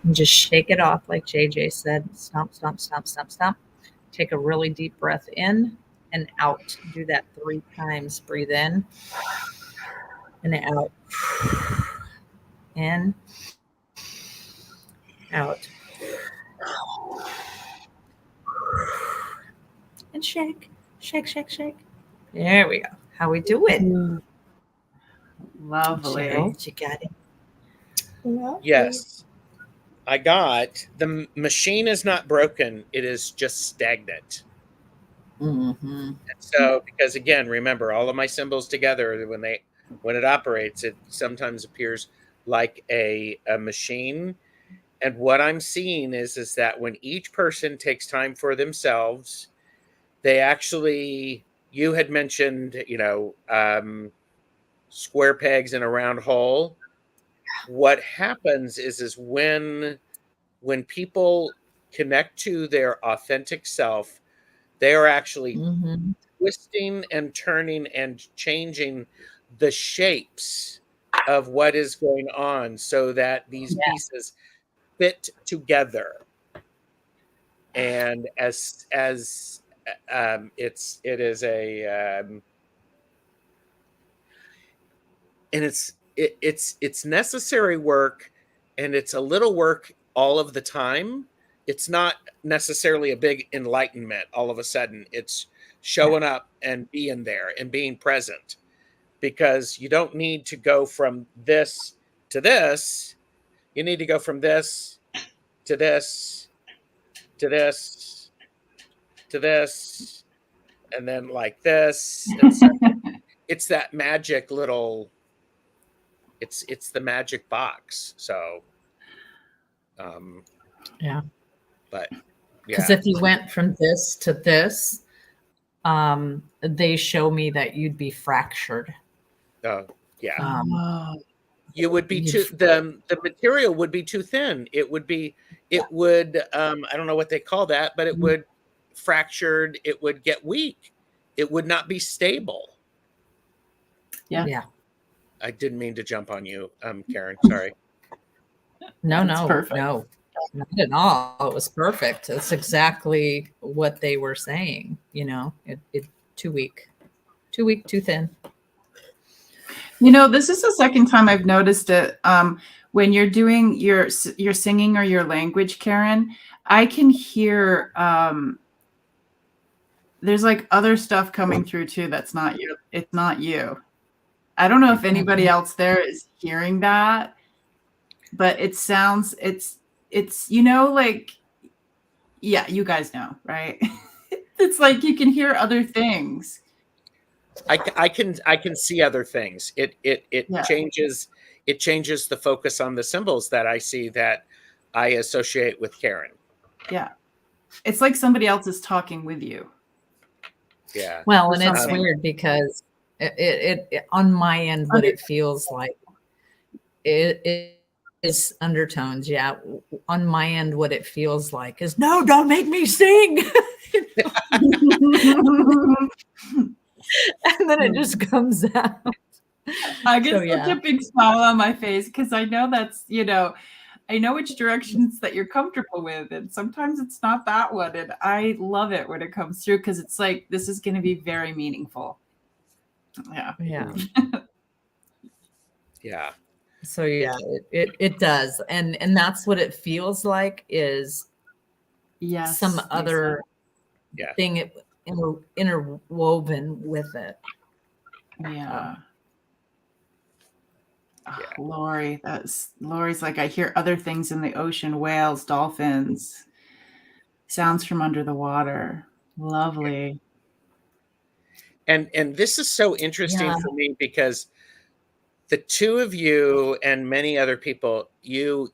And just shake it off, like JJ said. Stomp. Take a really deep breath in and out. Do that 3 times. Breathe in and out. In, out. and shake, shake, shake, shake. There we go. How we doing? Lovely. Gerald, you got it. Lovely. Yes. I got the machine is not broken. It is just stagnant. Mm-hmm. And so, because again, remember all of my symbols together, when it operates, it sometimes appears like a machine. And what I'm seeing is that when each person takes time for themselves, they actually, you had mentioned, square pegs in a round hole. What happens is when people connect to their authentic self, they are actually Mm-hmm. twisting and turning and changing the shapes of what is going on so that these pieces fit together. And it is a and it's necessary work, and it's a little work all of the time. It's not necessarily a big enlightenment all of a sudden. It's showing up and being there and being present, because you don't need to go from this to this. You need to go from this to this to this to this, and then like this. And so it's that magic little, it's the magic box. So Yeah. but Because yeah. if you went from this to this, they show me that you'd be fractured. Oh yeah. Oh. You would be too, the material would be too thin. It would I don't know what they call that, but it would fractured, it would get weak. It would not be stable. Yeah. Yeah. I didn't mean to jump on you, Karen. Sorry. No, That's perfect. no, not at all. It was perfect. It's exactly what they were saying. It too weak, too thin. This is the second time I've noticed it. When you're doing your singing or your language, Karen, I can hear there's like other stuff coming through too. That's not you. It's not you. I don't know if anybody else there is hearing that, but it sounds, it's like, yeah, you guys know, right? It's like you can hear other things. I can see other things. It changes the focus on the symbols that I see that I associate with Karen. Yeah. It's like somebody else is talking with you. Yeah. Well, and it's weird because it on my end, what it feels like it is undertones. Yeah. On my end, what it feels like is, no, don't make me sing. And then it just comes out. I get such a big smile on my face because I know that's, I know which directions that you're comfortable with. And sometimes it's not that one. And I love it when it comes through because it's like, this is going to be very meaningful. Yeah. Yeah. Yeah. So yeah, it does. And that's what it feels like is some other thing interwoven with it. Yeah. Lori, Lori's like, I hear other things in the ocean, whales, dolphins, sounds from under the water. Lovely. And this is so interesting for me because the two of you and many other people, you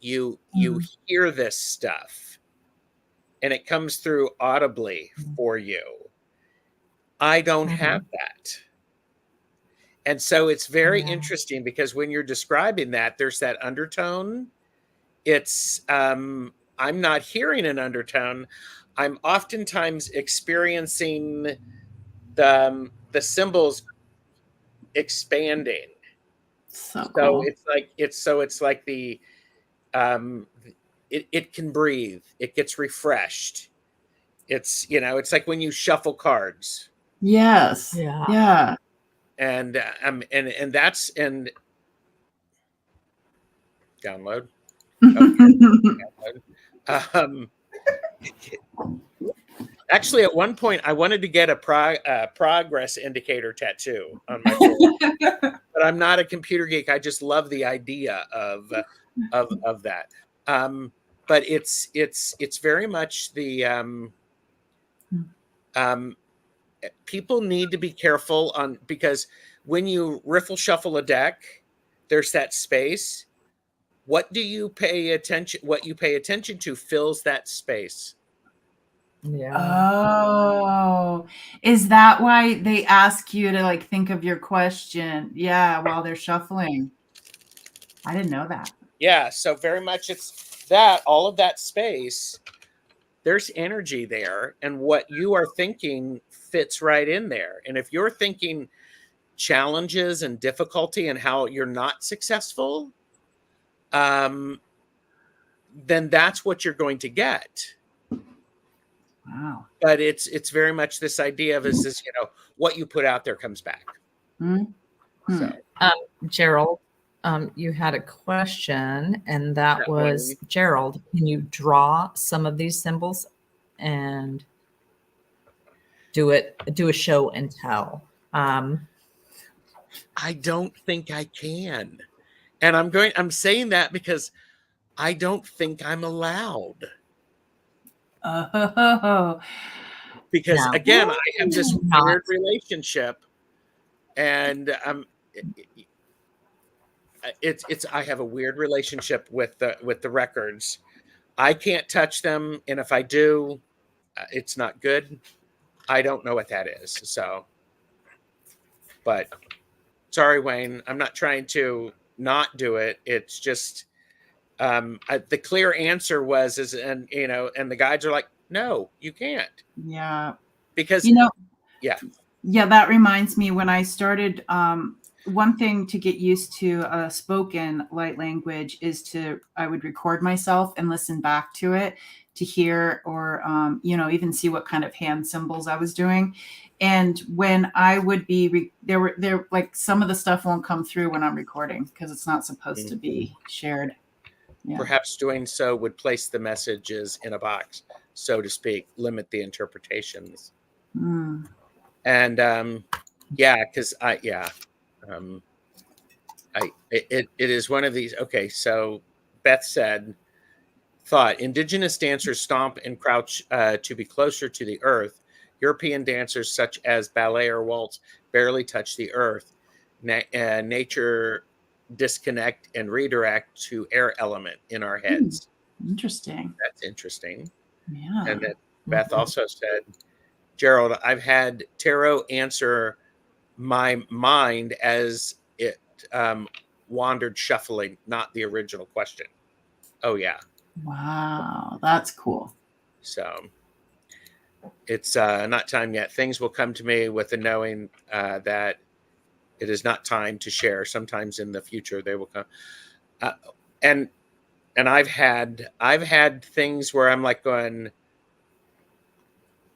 hear this stuff and it comes through audibly for you. I don't have that. And so it's very interesting because when you're describing that, there's that undertone. It's, I'm not hearing an undertone. I'm oftentimes experiencing the symbols expanding. So cool. It's like the, it can breathe. It gets refreshed. It's, it's like when you shuffle cards. Yes. Yeah. And that's download. Okay. Actually, at one point, I wanted to get a progress indicator tattoo on my forearm, but I'm not a computer geek. I just love the idea of that. But it's very much the people need to be careful on, because when you riffle shuffle a deck, there's that space. What you pay attention to fills that space. Yeah. Oh, is that why they ask you to like think of your question? Yeah, while they're shuffling. I didn't know that. Yeah, so very much it's that all of that space, there's energy there, and what you are thinking fits right in there. And if you're thinking challenges and difficulty and how you're not successful, then that's what you're going to get. Wow. But it's very much this idea of is this, what you put out there comes back. Mm-hmm. So Gerald, you had a question, and that was, Wayne. Gerald, can you draw some of these symbols and do a show and tell? I don't think I can. And I'm saying that because I don't think I'm allowed. Oh. Because No. again, I have this Not. weird relationship, and I have a weird relationship with the records. I can't touch them, and if I do, it's not good. I don't know what that is. So, but sorry, Wayne, I'm not trying to not do it. It's just the clear answer was and the guides are like, no, you can't. Yeah. Because yeah. Yeah, that reminds me when I started, one thing to get used to spoken light language is I would record myself and listen back to it to hear or, even see what kind of hand symbols I was doing. And when I would be, there like some of the stuff won't come through when I'm recording because it's not supposed to be shared. Yeah. Perhaps doing so would place the messages in a box, so to speak, limit the interpretations. And because it is one of these. Okay, so Beth said, thought indigenous dancers stomp and crouch to be closer to the earth. European dancers such as ballet or waltz barely touch the earth. Nature disconnect and redirect to air element in our heads. Interesting. That's interesting. Yeah. And then Beth also said, Gerald, I've had tarot answer my mind as it wandered shuffling, not the original question. Oh, yeah. Wow, that's cool. So it's not time yet. Things will come to me with the knowing that it is not time to share. Sometimes in the future they will come. And I've had things where I'm like going,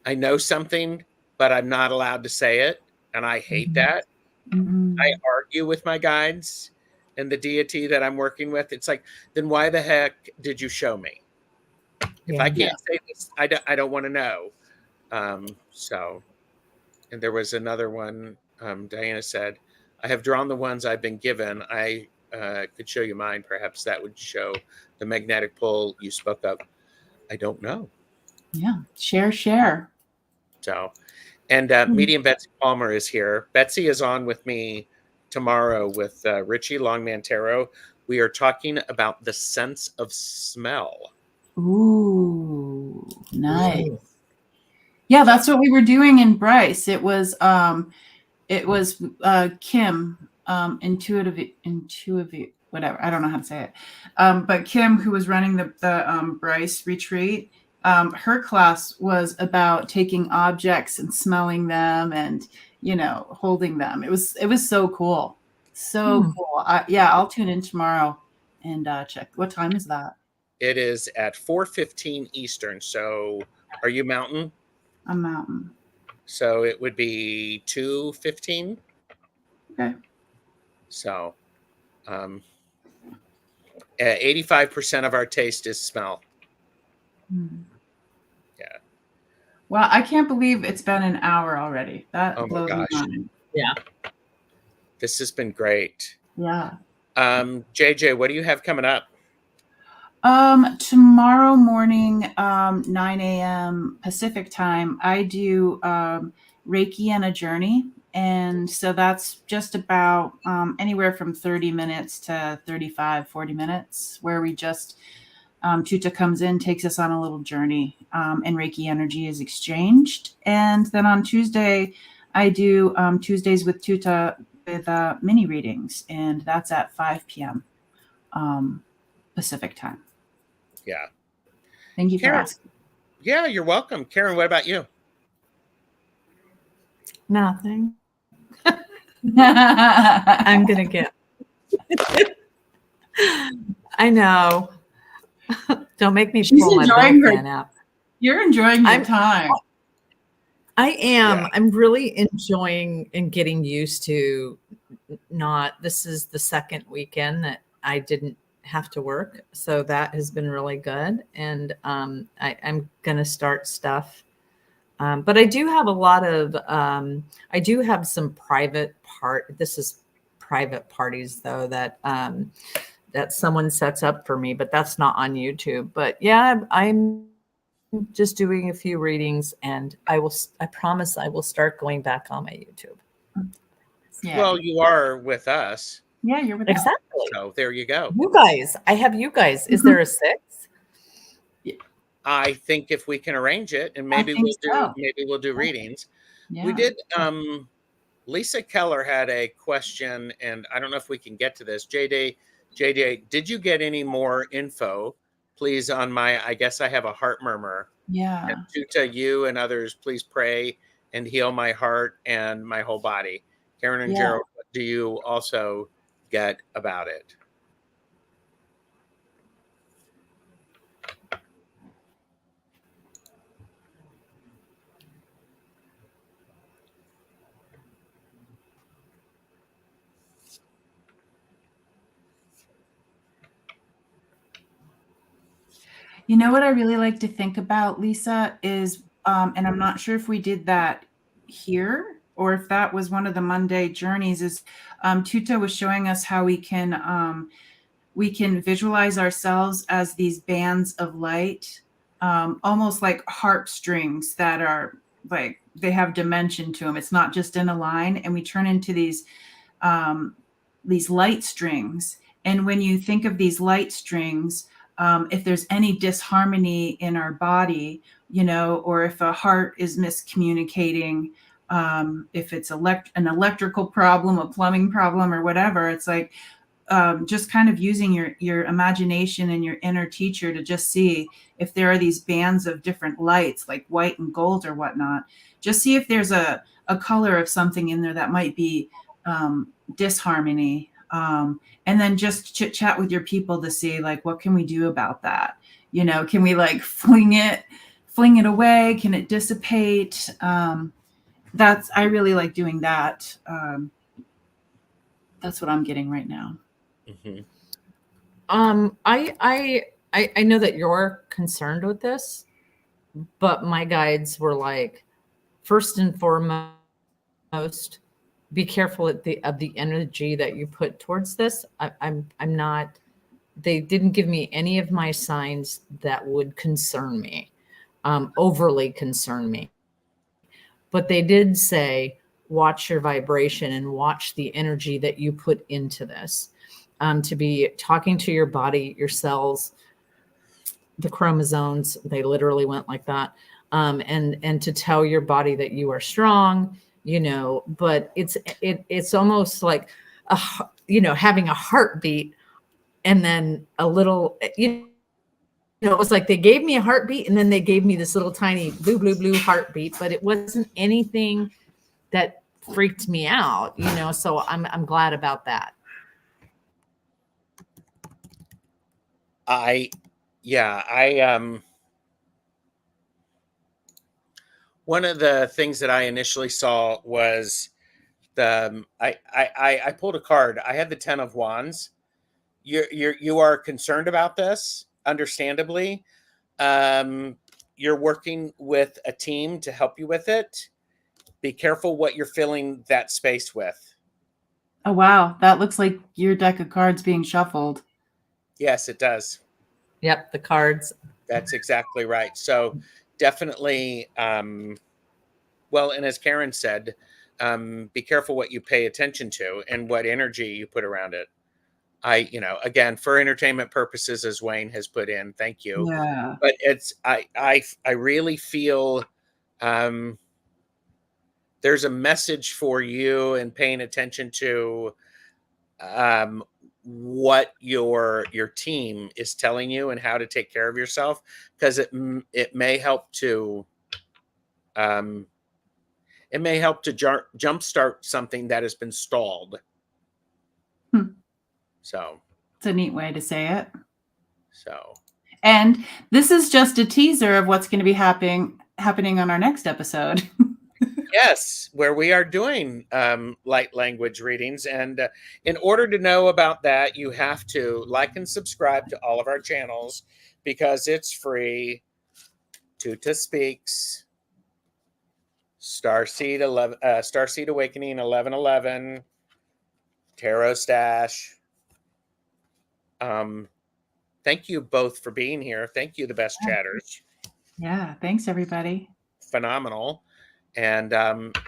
I know something, but I'm not allowed to say it. And I hate that. I argue with my guides and the deity that I'm working with. It's like, then why the heck did you show me? If I can't say this, I don't want to know. So, and there was another one. Diana said, I have drawn the ones I've been given. I could show you mine. Perhaps that would show the magnetic pull you spoke of. I don't know. Yeah. Share. So, and Medium Betsy Palmer is here. Betsy is on with me tomorrow with Richie Longman Tarot. We are talking about the sense of smell. Ooh, nice. Yeah, that's what we were doing in Bryce. It was Kim, intuitive, whatever. I don't know how to say it. But Kim, who was running the Bryce retreat, her class was about taking objects and smelling them and holding them. It was so cool, so cool. I'll tune in tomorrow and check. What time is that? It is at 4:15 Eastern. So, are you Mountain? I'm Mountain. So it would be 2:15. Okay. So, 85% of our taste is smell. Yeah. Well, I can't believe it's been an hour already. That Oh my blows my gosh. mind. Yeah. This has been great. Yeah. JJ, what do you have coming up? Tomorrow morning, 9 a.m. Pacific time, I do Reiki and a journey. And so that's just about anywhere from 30 minutes to 35, 40 minutes, where we just, Tutah comes in, takes us on a little journey, and Reiki energy is exchanged. And then on Tuesday, I do Tuesdays with Tutah with mini readings, and that's at 5 p.m. Pacific time. Yeah. Thank you for Karen. asking. Yeah, you're welcome. Karen, what about you? Nothing. I'm gonna get. I know. Don't make me She's pull my enjoying butt her- fan out. You're enjoying your time. I am. Yeah. I'm really enjoying and getting used to not. This is the second weekend that I didn't have to work, so that has been really good. And I'm gonna start stuff. But I do have a lot of. I do have some private part. This is private parties though that that someone sets up for me, but that's not on YouTube. But yeah, I'm just doing a few readings, and I promise I will start going back on my YouTube. Yeah. Well, you are with us. Yeah, you're with us. Exactly. So there you go. You guys, I have you guys. Is there a 6? I think if we can arrange it, and maybe think we'll do readings. Yeah. We did Lisa Keller had a question, and I don't know if we can get to this. JJ, did you get any more info, please, on my, I guess I have a heart murmur. Yeah. And Tutah, you and others, please pray and heal my heart and my whole body. Karen and Yeah. Gerald, what do you also get about it? You know what I really like to think about, Lisa, is, and I'm not sure if we did that here or if that was one of the Monday journeys, is Tutah was showing us how we can visualize ourselves as these bands of light, almost like harp strings that are like, they have dimension to them. It's not just in a line, and we turn into these light strings. And when you think of these light strings, if there's any disharmony in our body, you know, or if a heart is miscommunicating, if it's an electrical problem, a plumbing problem, or whatever, it's like just kind of using your imagination and your inner teacher to just see if there are these bands of different lights, like white and gold or whatnot. Just see if there's a color of something in there that might be disharmony. And then just chit chat with your people to see, like, what can we do about that? You know, can we like fling it away? Can it dissipate? I really like doing that. That's what I'm getting right now. Mm-hmm. I know that you're concerned with this, but my guides were like, first and foremost, be careful of the energy that you put towards this. I'm not. They didn't give me any of my signs that would concern me, overly concern me. But they did say, watch your vibration and watch the energy that you put into this. To be talking to your body, your cells, the chromosomes, they literally went like that. And to tell your body that you are strong, you know, but it's almost like having a heartbeat, and then a little, it was like they gave me a heartbeat, and then they gave me this little tiny blue heartbeat, but it wasn't anything that freaked me out, so I'm glad about that. One of the things that I initially saw was I pulled a card. I had the 10 of Wands. You are concerned about this, understandably. you're working with a team to help you with it, be careful what you're filling that space with. Oh, wow. That looks like your deck of cards being shuffled. Yes, it does. Yep, the cards. That's exactly right. So definitely, well, and as Karen said, be careful what you pay attention to and what energy you put around it. Again, for entertainment purposes, as Wayne has put in, thank you. Yeah. But I really feel there's a message for you and paying attention to what your team is telling you and how to take care of yourself, because it may help to jumpstart something that has been stalled. So It's a neat way to say it. So, and this is just a teaser of what's going to be happening on our next episode. Yes, where we are doing light language readings. And in order to know about that, you have to like and subscribe to all of our channels because it's free. Tutah Speaks, Starseed Awakening 1111, tarotstache. Thank you both for being here. Thank you, the best chatters. Yeah, thanks everybody. Phenomenal. And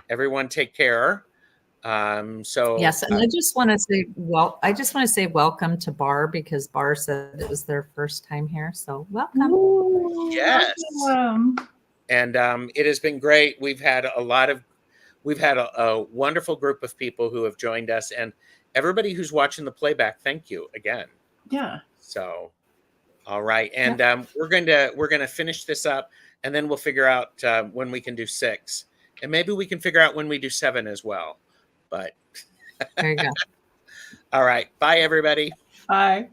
everyone take care. Yes, and I just want to say welcome to Bar, because Bar said it was their first time here. So welcome. Ooh, yes. Welcome. And it has been great. We've had a wonderful group of people who have joined us, and everybody who's watching the playback, thank you again. Yeah. So, all right. And we're gonna finish this up, and then we'll figure out when we can do 6. And maybe we can figure out when we do 7 as well. But there you go. All right. Bye, everybody. Bye.